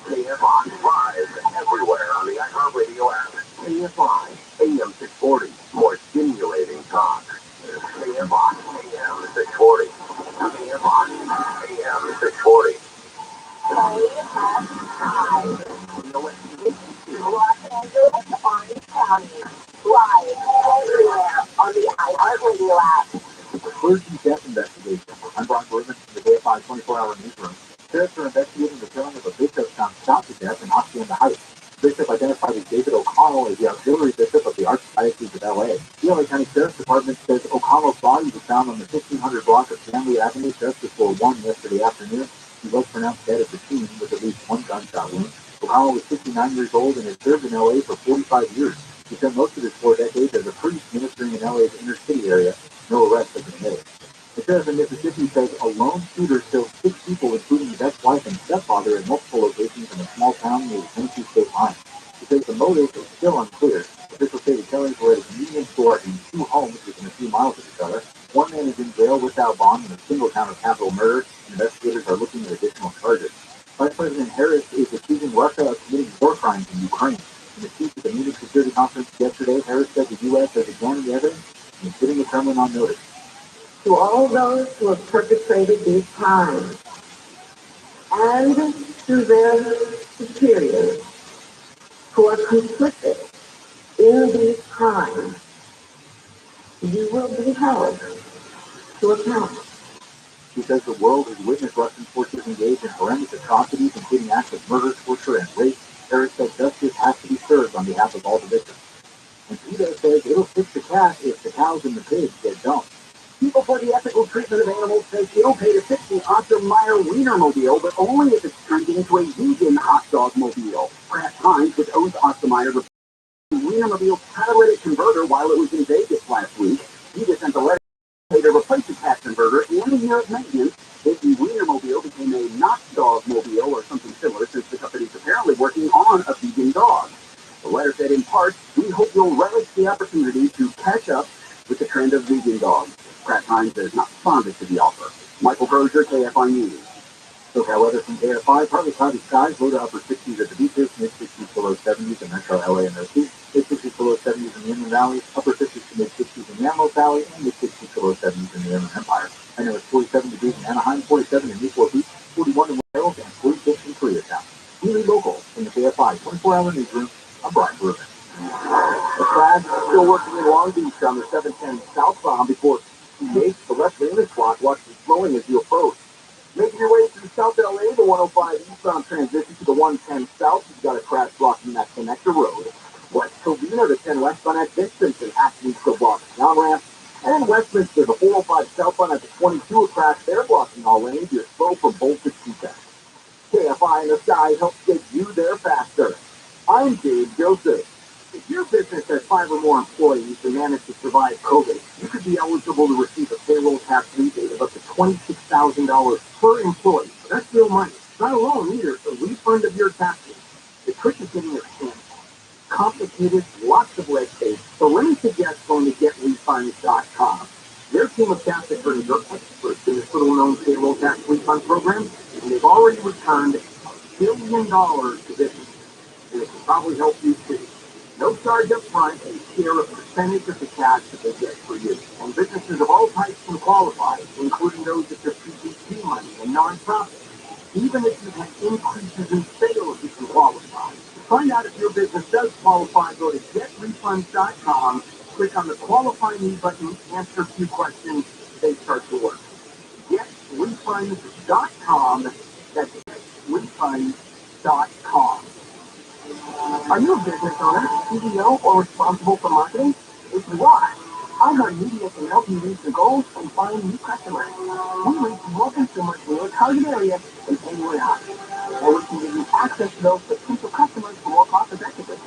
KFI live everywhere on the iHeartRadio app. KFI AM 640, more stimulating talk. KFI AM 640. KFI AM 640. Los Angeles, Orange County, live everywhere on the iHeartRadio app. Clergy death investigation. I'm Brian Berman from the KFI 24-hour newsroom. Sheriffs are investigating the killing of a bishop found shot to death in Hacienda Heights. Bishop identified as David O'Connell as the auxiliary bishop of the Archdiocese of L.A. The L.A. County Sheriff's Department says O'Connell's body was found on the 1500 block of Stanley Avenue just before 1 yesterday afternoon. He was pronounced dead at the scene with at least one gunshot wound. O'Connell was 69 years old and had served in L.A. for 45 years. He spent most of his 4 decades as a priest ministering in L.A.'s inner city area. No arrests have been made. The sheriff in Mississippi says a lone shooter killed 6 people, including his ex-wife and stepfather, at multiple locations in a small town near the Tennessee state line. He says the motive is still unclear. Officials say the killings were at a convenience store in 2 homes within a few miles of each other. One man is in jail without bond in a single count of capital murder, and investigators are looking at additional charges. Vice President Harris is accusing Russia of committing war crimes in Ukraine. In a speech at the Munich Security Conference yesterday, Harris said the U.S. has examined the evidence and is putting the Kremlin on notice. To all those who have perpetrated these crimes and to their superiors who are complicit in these crimes, you will be held to account. He says the world has witnessed Russian forces engage in horrendous atrocities, including acts of murder, torture, and rape. Harris said justice has to be served on behalf of all the victims. And PETA says it'll fix the cat if the cows and the pigs get dumped. People for the Ethical Treatment of Animals says it'll pay to fix the Oscar-Mayer Wienermobile, but only if it's turned into a vegan hot dog mobile. Kraft Heinz, which owns Oscar-Mayer, the Wienermobile's catalytic converter while it was in Vegas last week. PETA sent a letter to replace the cat converter and a year of maintenance. If the Wienermobile became a not dog mobile or something similar, since the company's apparently working on a vegan dog. The letter said, in part, we hope you'll relish the opportunity to catch up with the trend of vegan dogs. Kraft Heinz has not responded to the offer. Michael Crozier, KFI News. SoCal weather from KFI, partly cloudy skies, low to upper 60s at the beaches, mid-60s to low 70s in metro LA and OC, mid-60s to low 70s in the Inland Valley, upper 50s to mid-60s in the Antelope Valley, and mid-60s to low 70s in the Inland Empire. I know it's 47 degrees in Anaheim, 47 in Newport Beach, 41 in Wales, and 46 in Koreatown. Really local from the KFI 24-hour newsroom, I'm Brian Berman. The crowd still working in Long Beach on the 710 southbound before the left lane is blocked. Watch it slowing as you approach. Making your way through South LA, the 105 eastbound transition to the 110 south. You've got a crash blocking that connector road. West Covina, the 10 westbound at Vincent, actually still blocking down-ramp. And Westminster, the 405 southbound at the 22, a crash there blocking all lanes. You're slow from Bolt to Chica. KFI in the sky helps get you there faster. I'm Dave Joseph. If your business has 5 or more more employees and manage to survive COVID, you could be eligible to receive a payroll tax rebate of up to $26,000 per employee. That's real money. It's not a loan either. It's a refund of your taxes. The trick is getting your hands on it. Complicated, lots of red tape. So let me suggest going to getrefunds.com. Their team of tax attorneys are experts in this little-known payroll tax refund program, and they've already returned $1 billion to businesses. And it can probably help you too. No charge up front, and share a percentage of the cash that they get for you. And businesses of all types can qualify, including those that get PPP money and nonprofits. Even if you've had increases in sales, you can qualify. To find out if your business does qualify, go to getrefunds.com, click on the Qualify Me button, answer a few questions, they start to work. Getrefunds.com, that's getrefunds.com. Are you a business owner, CEO, or responsible for marketing? If you are, iHeartMedia can help you reach your goals and find new customers. We reach more consumers in your target area than anyone else. And we can give you access to those potential customers for more cost-effectively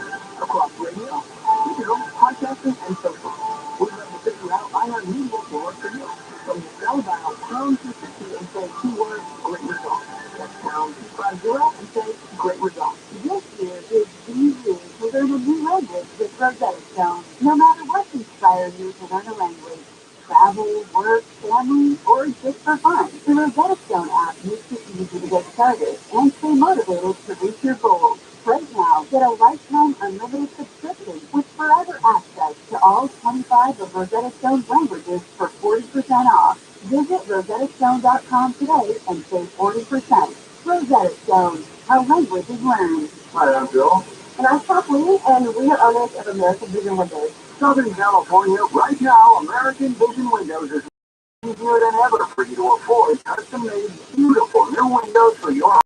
across radio, digital, podcasting, and social. We'd love to figure out iHeartMedia can work for you. So you spell dial pound 250 and say keyword great results. That's pound 250 and say great results. This year is the year to learn a new language with Rosetta Stone. No matter what inspires you to learn a language, travel, work, family, or just for fun, the Rosetta Stone app makes it easy to get started and stay motivated to reach your goals. Right now, get a lifetime unlimited subscription with forever access to all 25 of Rosetta Stone's languages for 40% off. Visit rosettastone.com today and save 40%. Rosetta Stone, how language is learned. Hi, I'm Bill. And I'm Kathleen, and we are owners of American Vision Windows. Southern California, right now, American Vision Windows is easier than ever for you to afford custom-made, beautiful new windows for your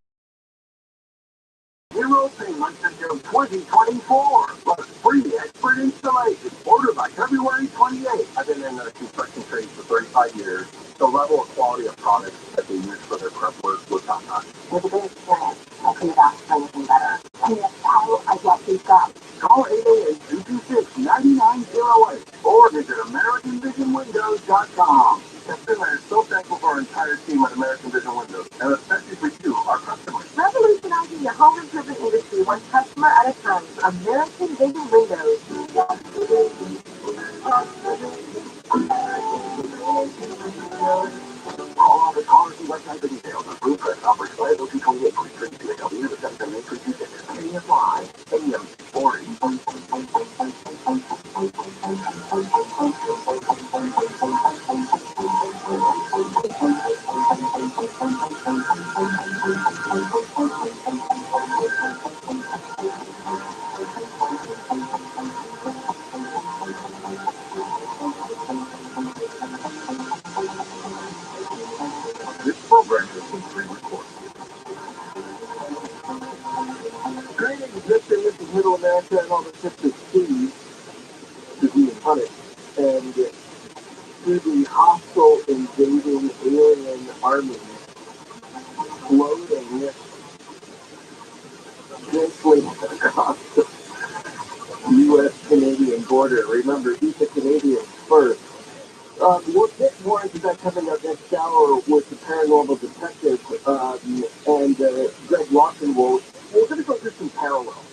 zero payments until 2024, plus free expert installation. Order by February 28th. I've been in the construction trade for 35 years. The level of quality of products that they use for their prep work was top-notch. With a good experience, I couldn't ask for anything better. And that's how I get these jobs. Call 888-226-9908 or visit AmericanVisionWindows.com. Justin, I'm so thankful for our entire team at American Vision Windows, and especially for you, our customers. Revolutionizing the home improvement industry one customer at a time. American Vision Windows. Call on the callers and website for details. Approved press offers liable to 28 free trade to AW to 778 KFI, AM 40. This program has been pre-recorded. Great existence in Middle America and all the sisters seas to be punished. And through the hostile invading alien armies floating gently across the U.S.-Canadian border. Remember, he's a Canadian first. We'll get more into that coming up next hour with the paranormal detective and Greg Lawson. We're going to go through some parallels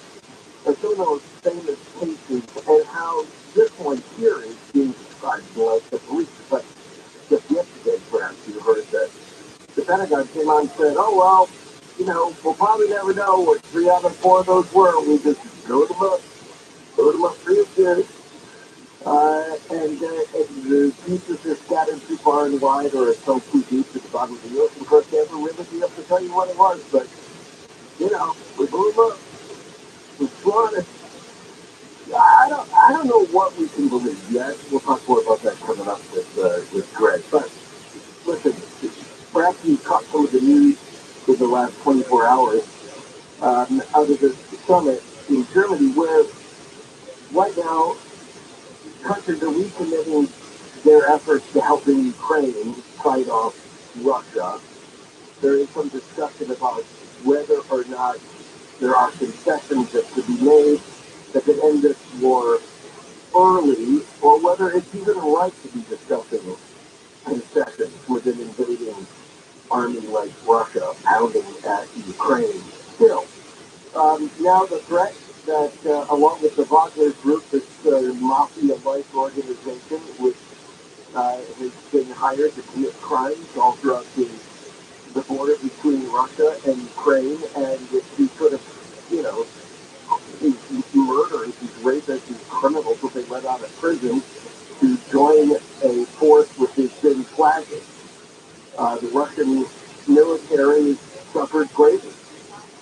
of some of those famous cases and how this one here is being described like the police. But just yesterday, perhaps you heard that the Pentagon came out and said, "Oh well, we'll probably never know what 3 out of 4 of those were. We just load them up real good." And the pieces are scattered too far and wide or so too deep to the bottom of the ocean. Of course, they never really be able to tell you what it was, but, we blew them up. We flew it. I don't know what we can believe yet. We'll talk more about that coming up with Greg. But, listen, perhaps you caught some of the news in the last 24 hours out of the summit in Germany, where right now countries are recommitting their efforts to helping Ukraine fight off Russia. There is some discussion about whether or not there are concessions that could be made that could end this war early, or whether it's even right to be discussing concessions with an invading army like Russia pounding at Ukraine still. Now the threat that, along with the Wagner Group, this mafia-like organization, which has been hired to commit crimes all throughout the border between Russia and Ukraine, and to sort of, you know, these murderers, these rapists, these criminals that they let out of prison to join a force which has been flagging. The Russian military suffered greatly.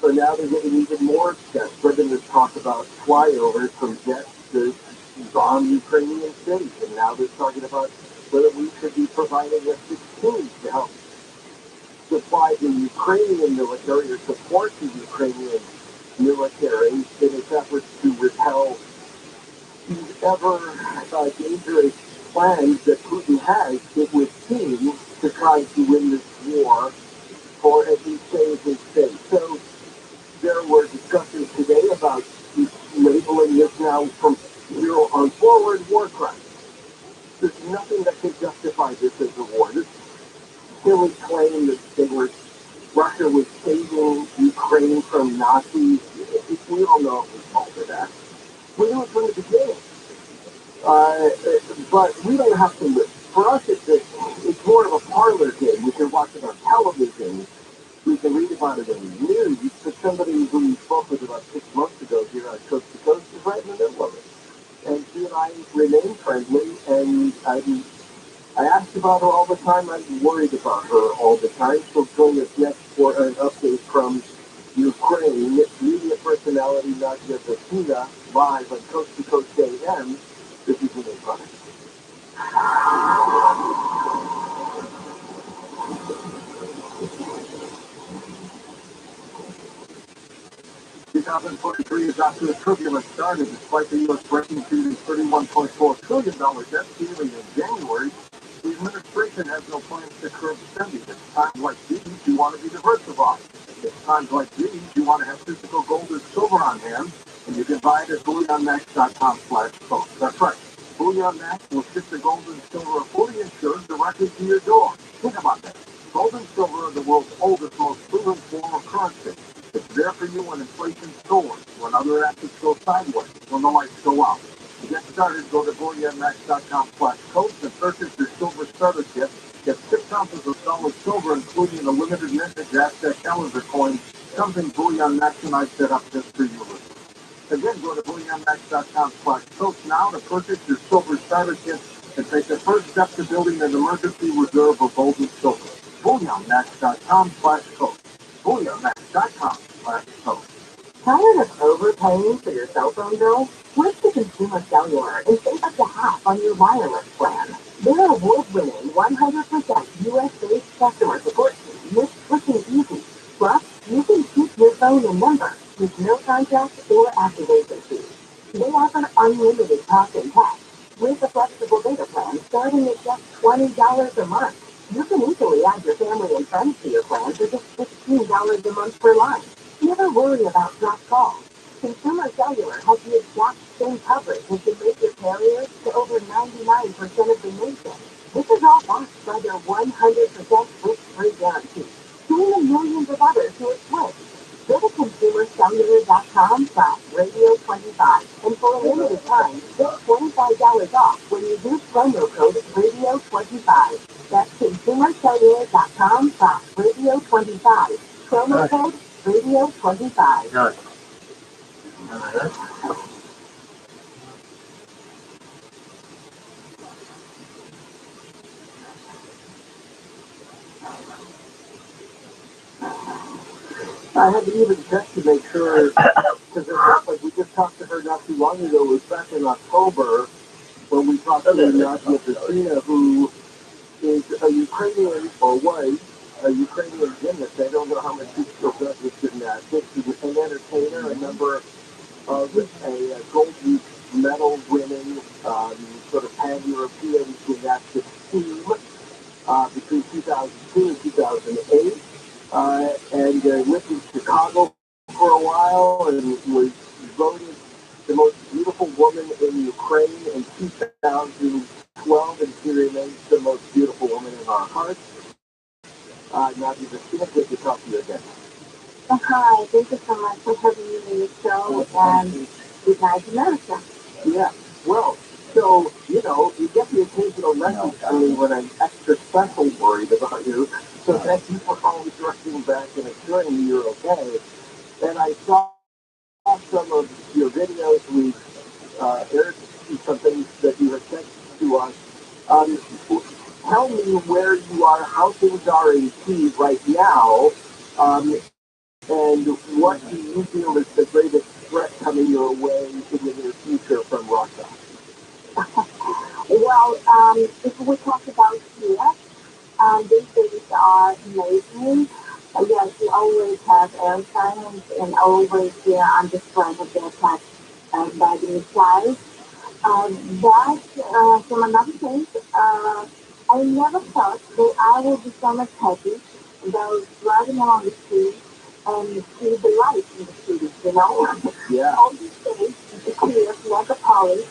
So now they're getting even more desperate, and there's talk about flyovers from jets to bomb Ukrainian cities. And now they're talking about whether we should be providing F-16s to help supply the Ukrainian military or support the Ukrainian military in its efforts to repel these ever dangerous plans that Putin has with his team to try to win this war or at least save his state. So there were discussions today about labeling this now from here on forward war crimes. There's nothing that can justify this as a war. This silly claim that Russia was saving Ukraine from Nazis. We all know it was false of that. We knew it from the beginning. But we don't have to live. For us, it's more of a parlor game. We can watch it on television. We can read about it in the news. But somebody who we spoke with about 6 months ago here on Coast to Coast is right in the middle of it. And she and I remain friendly, and I asked about her all the time. I'm worried about her all the time. She'll join us next for an update from Ukraine. Media personality Nadia Vatina, live on Coast to Coast AM. This is an incredible. 2023 is off to a turbulent start, and despite the U.S. breaking through the $31.4 trillion debt ceiling in January, the administration has no plans to curb spending. At times like these, you want to be diversified. At times like these, you want to have physical gold and silver on hand, and you can buy it at BullionMax.com/gold. That's right. BullionMax will ship the gold and silver fully insured directly to your door. Think about that. Gold and silver are the world's oldest, most proven form of currency. It's there for you when inflation soars, when other assets go sideways, when the lights go out. To get started, go to BullionMax.com/coast and purchase your silver starter kit. Get 6 ounces of solid silver, including a limited vintage Aztec calendar coin, something Bullion Max and I set up just for you. Again, go to BullionMax.com/coast now to purchase your silver starter kit and take the first step to building an emergency reserve of gold and silver. BullionMax.com/coast. BullionMax.com/coast. Tired of overpaying for your cell phone bill? Switch to Consumer Cellular and save up to half on your wireless plan. Their award-winning 100% US-based customer support team makes switching easy. Plus, you can keep your phone and number with no contract or activation fees. They offer unlimited talk and text with a flexible data plan starting at just $20 a month. You can easily add your family and friends to your plan for just $15 a month per line. Never worry about dropped calls. Consumer Cellular has the exact same coverage as the major carriers to over 99% of the nation. This is all backed by their 100% risk-free guarantee. Join the millions of others who have switched. Go to consumercellular.com/radio25 and for a limited time, get $25 off when you use promo code radio25. That's consumercellular.com/radio25. Promo code radio25. Good. I had to even check to make sure, because it felt like we just talked to her not too long ago. It was back in October when we talked to Nadia Vatina, who is a Ukrainian, or was a Ukrainian gymnast. I don't know how much she still does with gymnastics. She was an entertainer, a member of a gold medal winning sort of pan-European gymnastics team between 2002 and 2008. And lived in Chicago for a while and was voted the most beautiful woman in Ukraine Ukraine in 2012, and she remains the most beautiful woman in our hearts. Now you just see it, good to talk to you again. Hi, thank you so much for having me on your show, and good night, America. Yeah. Well, so, you get the occasional message from me when I'm extra special worried about you. So thank you for always rushing back and assuring me you're okay. And I saw some of your videos. We aired some things that you had sent to us. Um, Tell me where you are, how things are in Kyiv right now, and what do you feel is the greatest threat coming your way in the near future from Russia? Well, if we talk about here, these days are amazing. Yes, we always have air signs and always on the front of the attack by the missiles. But from another thing, I never thought that I would be so much happy about driving along the street and see the lights in the city, you know? Yeah. All these days, it's clear, megapolis.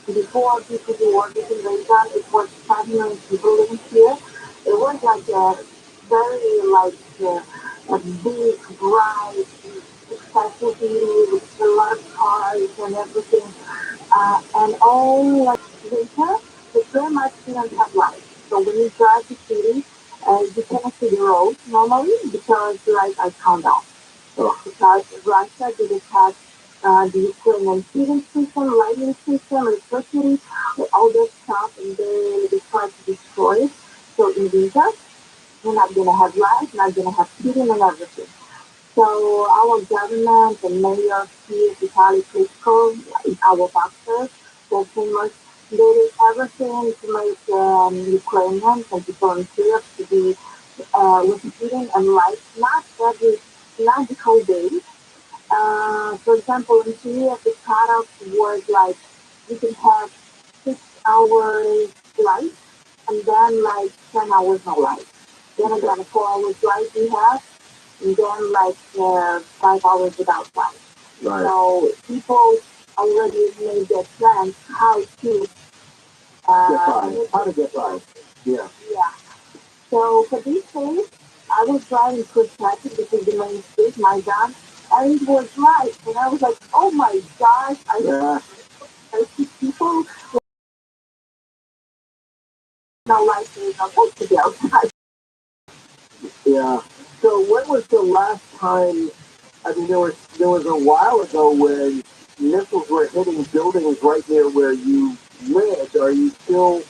Before people who worked in Raycon, it was 5 million people living here. It was like a very a big, bright, successful city with a lot of cars and everything. And all like winter, they pretty much didn't have lights. So when you drive the city, you cannot see the roads normally because the lights are turned off. Because Russia did attack the Ukrainian heating system, lighting system, electricity, all that stuff, and they tried to destroy it. So in winter, you're not gonna have lights, not gonna have heating and everything. So our government and mayor here, Vitaly Klitschko, our boxer, the famous, they did everything to make Ukrainians and people in Kiev to be with heating and light, not the whole day. For example, in Kiev, the cutoff was like you can have 6 hours light and then like 10 hours no light. Then again, 4 hours light we have, and then like 5 hours without light. Right. So people already made their plans Get by. How to get by. Yeah. yeah. So for these days, I was driving through traffic because the main street, my God, and it was light, and I was like, oh my gosh, Yeah. I see people no light, there's no place to be outside. Yeah. So when was the last time? I mean, there was a while ago when missiles were hitting buildings right near where you lived. Are you still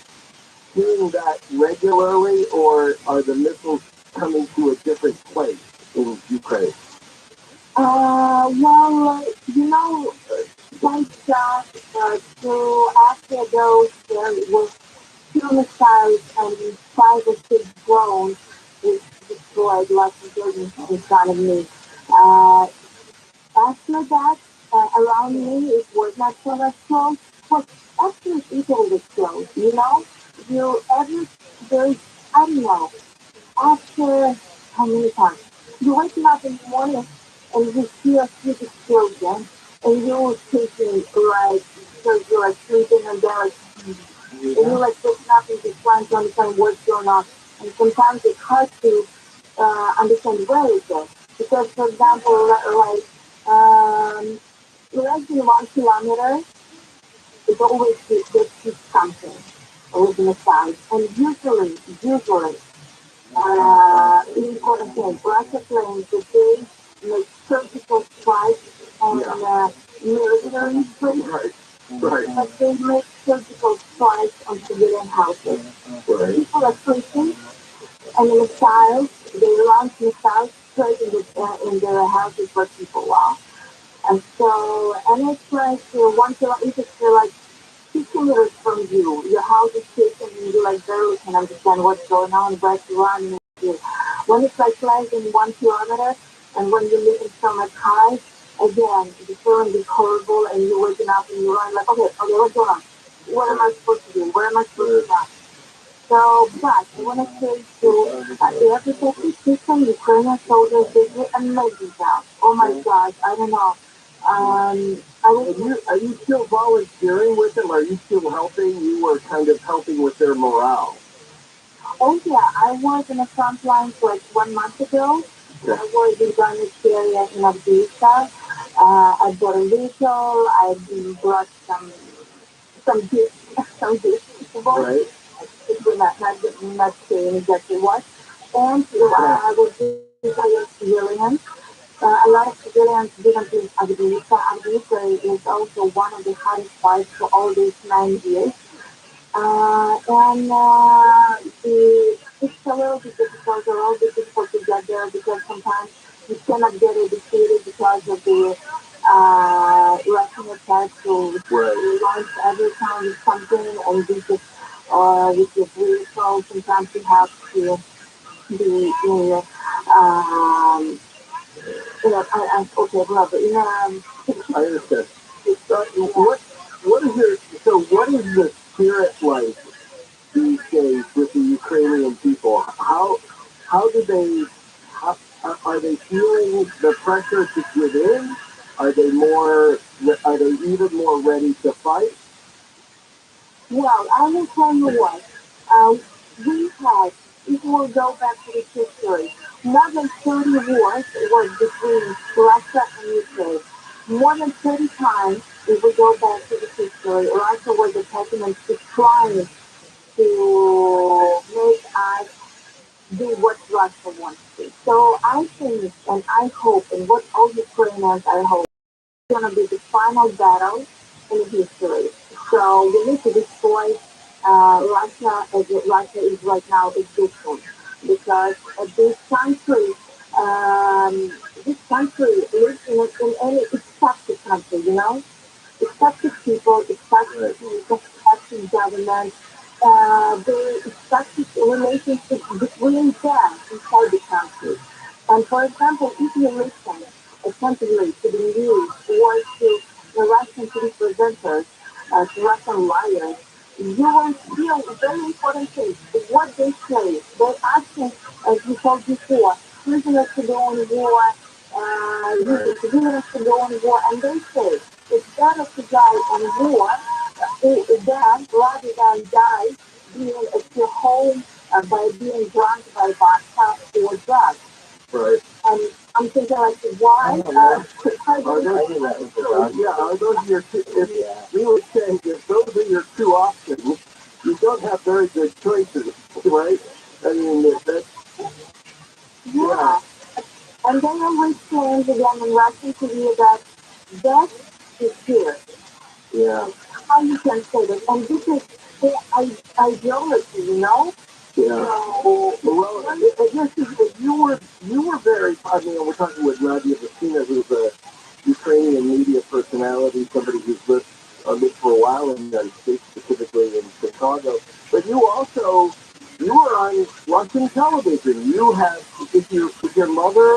seeing that regularly, or are the missiles coming to a different place in Ukraine? Well, you know, like that, so after those, there was two missiles and 5 or 6 drones which destroyed lots of buildings in front of me. Uh, After that, around me, it was not so much close, but actually people was close, you know? You every there's I don't know, after how many times? You waking up in the morning and you see a huge explosion and you're taking like because you're like sleeping and they're like and you're like waking up and just trying to understand what's going on. And sometimes it's hard to understand where is it. Because for example, less than 1 kilometer is always there's something within the size. And usually important thing. Rocket planes, that they make surgical strikes on military planes, Right. Right. but they make surgical strikes on civilian houses. Right. People are sleeping, and the missiles, they launch missiles straight in their houses where people are. And so, and it's like 1 kilometer, it's like 2 kilometers from you. Your house is shaking and you like barely can understand what's going on, where to run. When it's like less than 1 kilometer, and when you live in so much high, again, the feeling is horrible, and you're waking up and you're like, okay, what's going on? What am I supposed to do? Where am I supposed to go? So, but I want to say to the protective system, Ukrainian soldiers, they do amazing job. Oh my gosh, I don't know. I was. Are you still volunteering with them? Are you still helping? You were kind of helping with their morale. Oh yeah, I was in the front lines like 1 month ago. Yeah. I was in Garnet area in Abdisa. I bought a vehicle. I brought some gifts, some gifts. Right. It will not say exactly what. And I was doing civilians. A lot of civilians didn't leave Abdisa. Abdisa is also one of the hardest parts for all these 9 years. And it's a little bit difficult, a little bit difficult to get there because sometimes you cannot get educated because of the Russian attack. So you launch every time something and with your vehicle, sometimes you have to be in, um, okay, Robert, I understand. What is your, so what is the spirit like these days with the Ukrainian people? How do they, how, are they feeling the pressure to give in? Are they more, are they even more ready to fight? Well, I will tell you what. Uh, we had, if we will go back to the history, more than 30 wars was between Russia and Ukraine. More than 30 times, if we go back to the history, Russia was attacking and trying to make us do what Russia wants to. So I think and I hope, and what all Ukrainians I hope, going to be the final battle in history. So we need to destroy Russia as Russia is right now existing because this country lives in any it's toxic country, you know. It's toxic people, it's toxic people, it's toxic government. It's toxic relationship between them inside the country. And for example, if you listen attentively to the news or to the Russian TV presenters, to Russian liars, you will feel very important things. What they say, they're asking, as we told before, prisoners to go on war, civilians to go on war, and they say it's better to die on war than rather than die being at your home by being drunk by vodka or drugs. Right. I'm thinking like, why? Are those your two, if we would say if those are your two options, you don't have very good choices, right? I mean, that's, yeah. And then I was saying again in Russian TV that death is here. Yeah. How you can say that? And this is the ideology, you know? Yeah. Well, I guess you were very. I mean, we're talking with Rabbi, who's a Ukrainian media personality, somebody who's lived for a while in the United States, specifically in Chicago. But you were on Russian television. Is your mother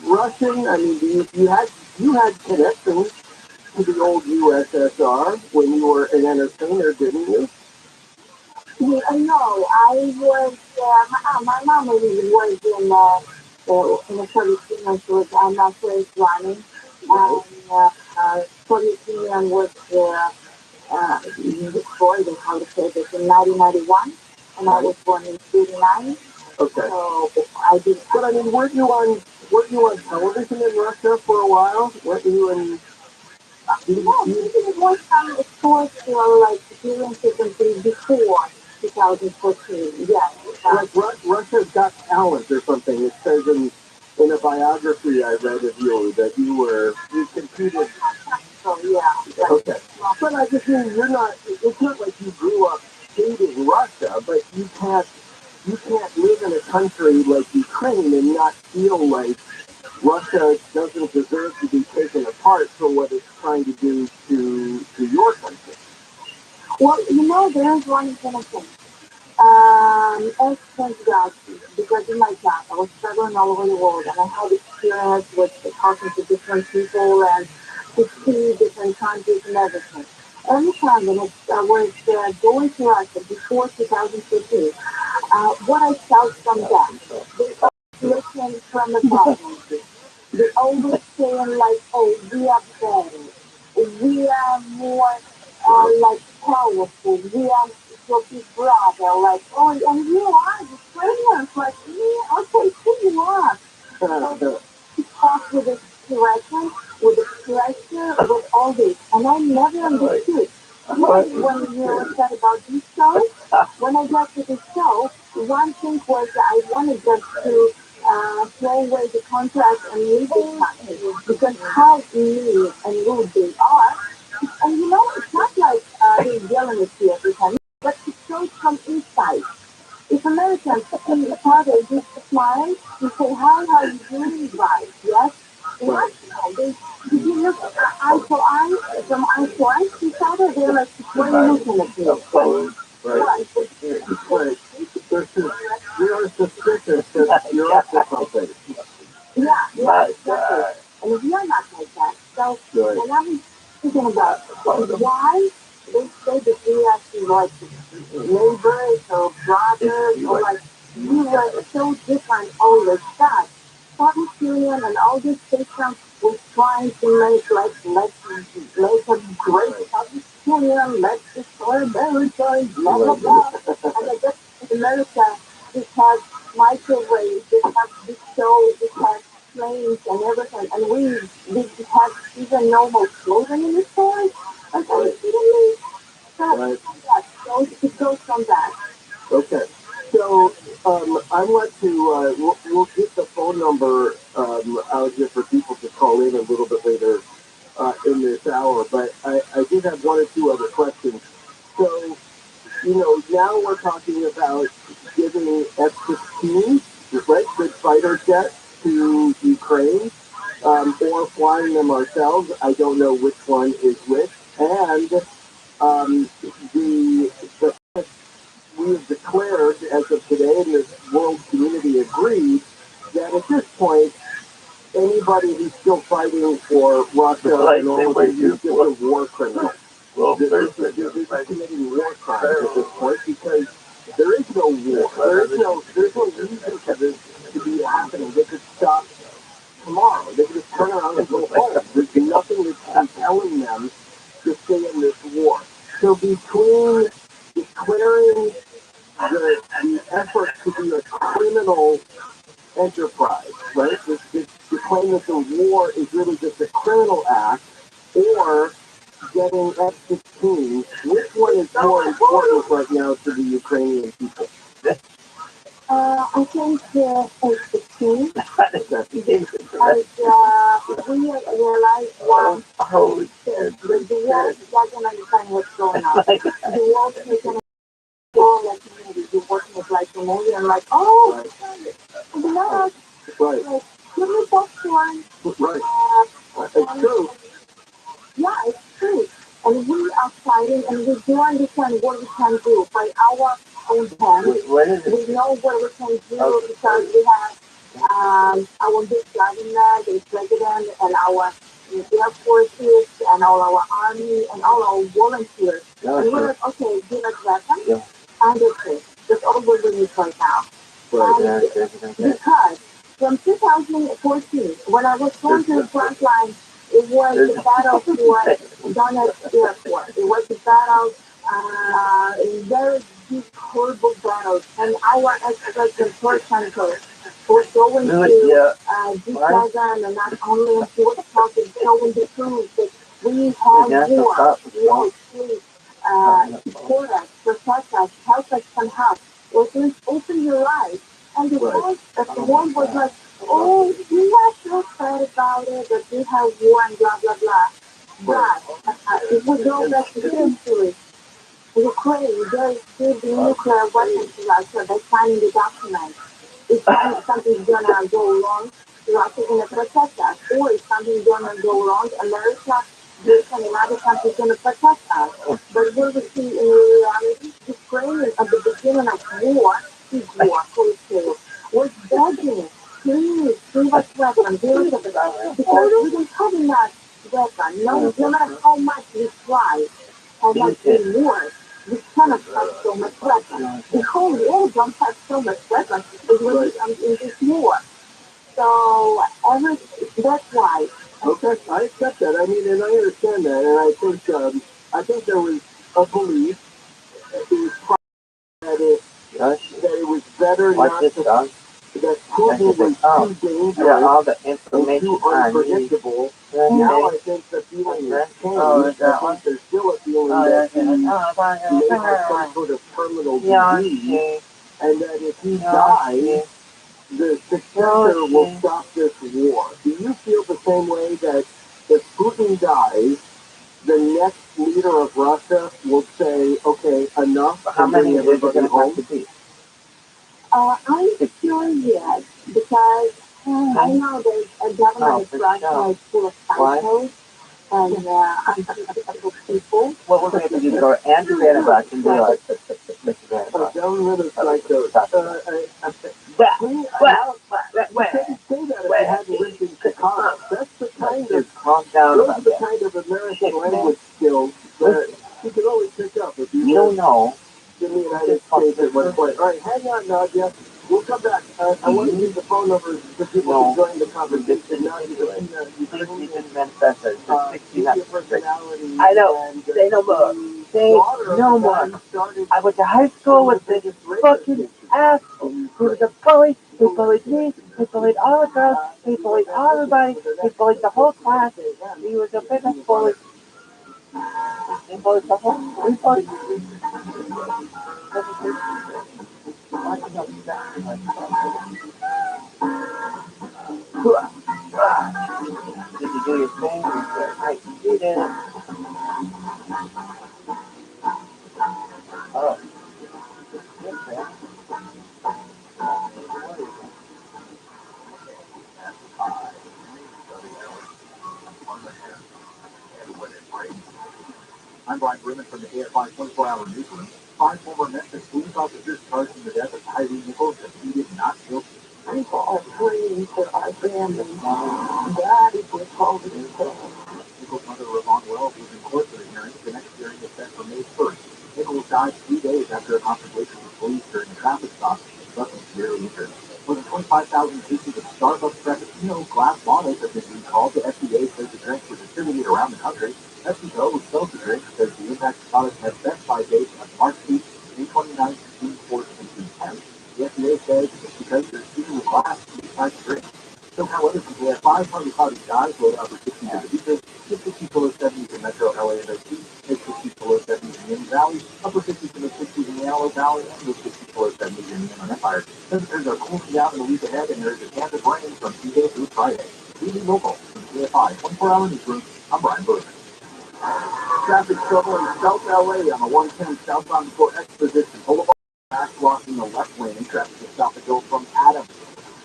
Russian? I mean, you had connections to the old USSR when you were an entertainer, didn't you? Yeah, no, I was, my mom was in the Soviet Union, she was not very running. And Soviet Union was destroyed, and how to say this, in 1991, and I was born in 89. Okay. So I did. But I mean, weren't you on television in Russia for a while? Weren't you in? No, it was some sports like experiences until before 2014. Yes. Like Russia's Got Talent or something. It says in a biography I read of you that you competed. So yeah. Okay. But I just mean it's not like you grew up hating Russia, but you can't live in a country like Ukraine and not feel like Russia doesn't deserve to be taken apart for what it's trying to do to your country. Well, there is one important thing. As thank God, because in my job, I was traveling all over the world and I had experience with talking to different people and to see different countries and everything. Every time when I was going to Russia before 2015, what I felt from them, they always listened from the government. they always saying like, oh, we are better, we are more like powerful, we are your big brother, like, oh, and you are the Ukrainians, like, yeah, okay, who you are? So he talks with the direction, with the pressure, with all this, and I never understood. When you said about this show, when I got to the show, one thing was that I wanted just to throw away the contract and leave this country because how mean and rude they are. And you know, it's not like they're yelling at you every time, but it shows from inside. If Americans see each other just smile and say, hi, how you doing, guys? Yes? What? No, they look eye to eye, from eye to eye to each other, they're like, what are you looking at me? Right. Right. Right. We are suspicious that you're up to something. Yeah, exactly. And if you're not like that, so, and I'm thinking about why they say that we actually like neighbors or brothers or like we were so different all the time. Soviet Union and all these systems was trying to make like let's a great Soviet Union, let's destroy America, blah blah blah. And I guess America just has microwaves, just has big shows, just has planes and everything, and we just have even normal clothing in the stores. Like, are you kidding me? So, yeah, it goes from that. Okay. So I want to, we'll get the phone number out here for people to call in a little bit later in this hour, but I did have one or two other questions. So, now we're talking about giving F-15s, right, good fighter jets to Ukraine, or flying them ourselves. I don't know which one is which. And the we have declared as of today, and the world community agreed, that at this point, anybody who's still fighting for Russia and all of this is just a war criminal. They're committing war crimes at this point because there is no war. There's no reason for this to be happening. They could stop tomorrow. They could just turn around and go home. There's nothing that's compelling them to stay in this war. So between declaring the effort to be a criminal enterprise, right? The claim that the war is really just a criminal act, or getting F-15, which one is more important right now to the Ukrainian people? I think F-15 because we realize one thing, the world doesn't understand what's going on. The world is going to go like community. You're working with like a movie and like, oh, relax. Right. Like, give me popcorn. Right. It's true. Yeah, it's true. And we are fighting and we do understand what we can do by our own hands. We know what we can do because we have our big government, the president, and our air forces, and all our army, and all our volunteers. And we're like, okay, give us weapons, and that's it. That's all we need right now. And because from 2014, when I was going to the front line, it was the battle for Donetsk Airport. It was the battle, very big, horrible battles. And our ex-president Poroshenko was going to G7 and not only he was talking, showing the truth that we have war. Yes, please support us, protect us, help us somehow. Open your eyes. And the one was like, oh, we are so sad about it, that we have war and blah, blah, blah. But if we go back to history, Ukraine, they give the nuclear weapons to Russia. They sign in the document. If something's gonna go wrong, Russia is gonna protect us. Or if something's gonna go wrong, America, Britain, and other countries gonna protect us. But what we see in reality, Ukraine is at the beginning of war, big war, wholesale, was begging, please give us weapons, give us weapons, because we don't have enough weapons. No matter how much we try, how much we work, we cannot have so much weapons. The whole world don't have so much weapons as when it comes in this war. So that's why. Okay, I accept that. I mean, and I understand that, and I think there was a belief it was that it was better not to that Putin was too dangerous all the and information too unpredictable. Now I think the feeling has changed. I think there's still a feeling that he may have some sort of terminal disease, and that if he dies, the successor will stop this war. Do you feel the same way that if Putin dies, the next leader of Russia will say, okay, enough, and bring everybody home? I'm sure yet because I know there's a government of Russia is full of psychos and unpredictable people. What we're going to do is go anti-Vanabach and be like, Mr. Vanabach. Government of psychos. Well, Say that if you hadn't lived in Chicago. That's the kind of, calm down those about are the that. kind of American language skills that you can always pick up if you don't know. In the United States at one point. All right, hang on, Nadia. We'll come back. I want to give the phone numbers so people can join the conversation. Now you can manifest it. your personality. I know. Say no more. Say no more. I went to high school with this fucking ass. He was a bully. He bullied me. He bullied all the girls. He bullied everybody. He bullied the whole class. He was a biggest bully. He bullied the whole. He bullied. Did you do your thing? Right, you did it. Oh. I'm Brian Bruman from the AFI 24-hour newsroom. 5 former Memphis police officers charged in the death of Tyree Nichols and pleaded not guilty. People are praying for our family. God is withholding his hand. Nichols' mother, Ravon Wells, was in court for the hearing. The next hearing is set for May 1st. Nichols died 3 days after a confrontation with police during a traffic stop. But was severely injured. More than 25,000 cases of Starbucks Frappuccino glass bottles have been recalled. The FDA says the drinks were distributed around the country. PepsiCo, which sells the drink, says the impact product has best buy dates on March 8th, May 29th, June 4th, and June 10th. The FDA says it's because they're speaking with glass to decide the drink. Somehow other people have 500 cloudy skies, low down for 60 to the beaches, mid-60s to low 70s in metro LA and OC, mid-60s to low 70s in Union Valley, upper 50s to mid-60s in the Antelope Valley, and mid-60s to low 70s in the Inland Empire. Temperatures are cooling down in the week ahead, and there is a chance of rain from Tuesday through Friday. TV local from KFI 24-hour newsroom. I'm Brian Berman. Traffic trouble in South LA on the 110 southbound before Exposition Boulevard. Back blocking the left lane and traffic is south to go from Adams.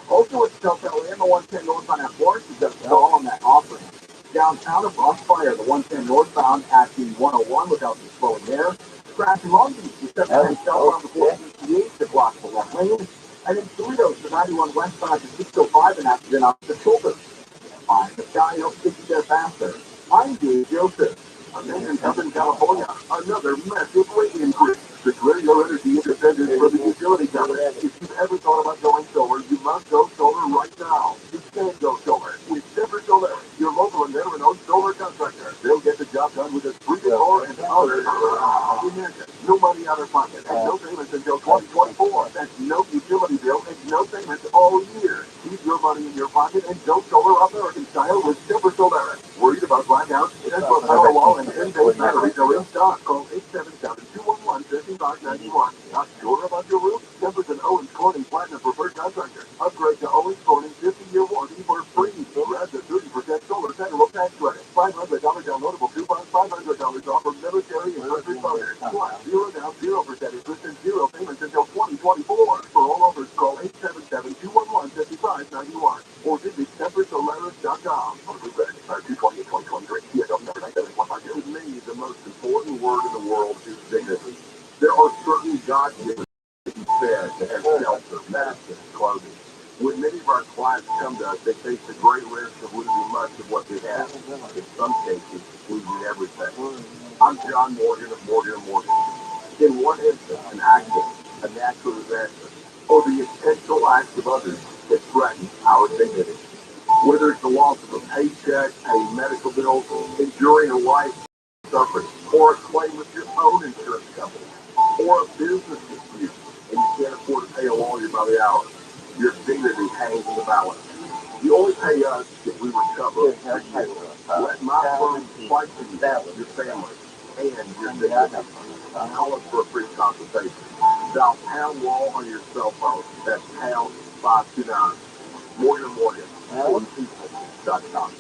Also at South LA on the 110 northbound at Florence, you've got a stall on that offering. Downtown of Ross Fire, the 110 northbound at the 101 without the slowing there. Crash in Long Beach, the 79 southbound before 68 to block the left lane. And in Cerritos, the 91 westbound at 605 an accident off the shoulder. Fine, the sky helps get you there faster. I'm Dave Joseph. I'm in Southern California. Another massive rate increase. The radio energy independent for the utility company. If you've ever thought about going solar, you must go solar right now. You can go solar with Zipper Solar, your local and veteran-owned solar contractor. They'll get the job done with a free car and others. Imagine, no money out of pocket and no payments until 2024. That's no utility bill and no payments all year. Keep your money in your pocket and go solar American style with Zipper Solar. Worried about blackouts? Central Powerwall and 10-day batteries are in stock. Call 877-211-5591. Not sure about your roof? Jefferson Owens Corning Platinum Preferred Contractor. Upgrade to Owens Corning 50-year warranty for free. Grab the 30% solar federal tax credit. $500 downloadable coupons. $500 off of military and first responders. Plus, 0 down, 0% interest and 0 payments until 2024. For all offers, call 877-211-5591 or visit SeparatesAlerts.com. On Blue Credit Card 228-2023. TSL number 97152. To me, the most important word in the world is dignity. There are certain God-given fed to have shelter, medicine, clothing. When many of our clients come to us, they face the great risk of losing much of what they have. In some cases, losing everything. I'm John Morgan of Morgan & Morgan. In one instance, an accident, a natural disaster, or the intentional acts of others that threaten our dignity. Whether it's the loss of a paycheck, paying medical bills, enduring a life suffering, or a claim with your own insurance company, or a business dispute, and you can't afford to pay a lawyer by the hour, your dignity hangs in the balance. You only pay us if we recover for you. Let my firm fight for you, your family, and your dignity. Call us for a free consultation. Dial pound wall on your cell phone. That's pound 529. MorganMorgan.com.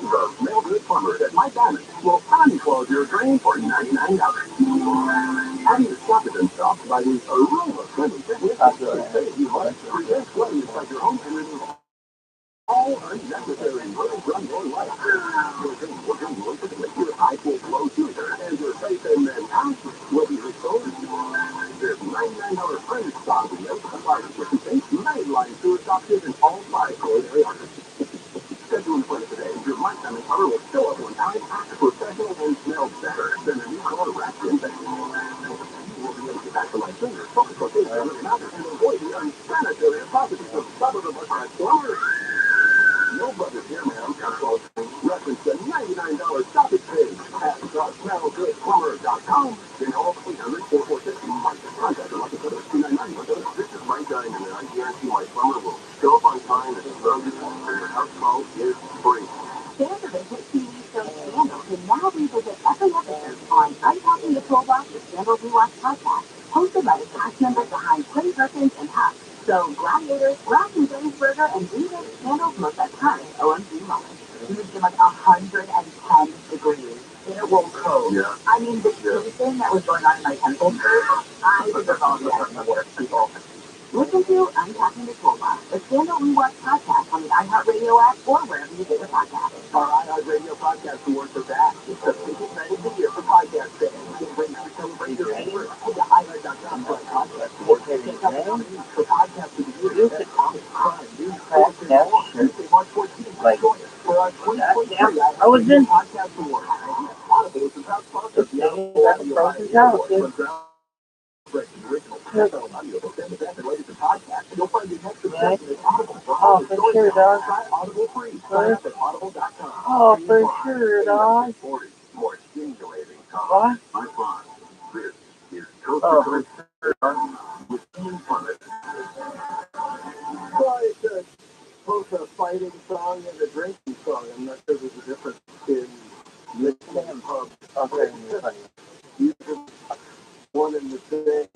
The Mail Good Plumber at My Diamond will time close your drain for $99. Having to stop it and stop by the aroma friendly business will save you money. Prevent flooding inside your home and remove all unnecessary roads run your life. Your drain will make your pipe will flow smoother and your faith in mankind will be restored. There's $99 friendly stop in those providers with the main line to adopt it in all 5 culinary artists. Schedule an appointment today. Your lifetime cover will show up on time, professional, and smell better than a new car wrapped in bacon. You will be able to get back to my fingers, focus on things that really matter, and avoid the unsanitary atrocities of suburban plumbers. No brothers here, man. Reference the $99 stoppage page at thesmellgoodplumber.com. Then call 800-446. Contact them like $299. This is my diamond, and I guarantee my plumber will show up on time and smell you, and your house smoke is free. Fans of the hit TV show Scandal can now revisit every episode on Unpacking the Toolbox, the Scandal Rewatch podcast, hosted by the cast members behind Quinn Perkins and Huck. So Gladiators, Rock and Jonesburger, and David Scandal's most iconic OMG moments. Moved in like 110 degrees. And it won't cold. Yeah. I mean, the thing that was going on in my temple church, I was involved in the worst people. Listen to Unpacking the Toolbox, the Scandal Rewatch podcast on the iHeartRadio app or wherever you get your podcasts. Our iHeartRadio podcast awards are back. It's the biggest night of the year for podcast fans. Get ready to celebrate your anniversary. Head to iHeart.com for podcast awards. Check out the nominees for podcast of the year. That's Comic Crime, News, Sports, and more. Tuesday, March 14th. Join us for our 2023 iHeartRadio Podcast Awards. Audible is the top sponsor of the Audio original audiobooks and the best and latest in podcasts. You'll find the next subscription is Audible for all the stories. Try Audible free. Sign up at audible.com. Oh, for sure, dog. More stimulating talk. My fun. This is Coast to Coast with Ian Plummet. Well, it's both a fighting song and a drinking song. I'm not sure there's a difference in the pub. Okay, you just one and the same.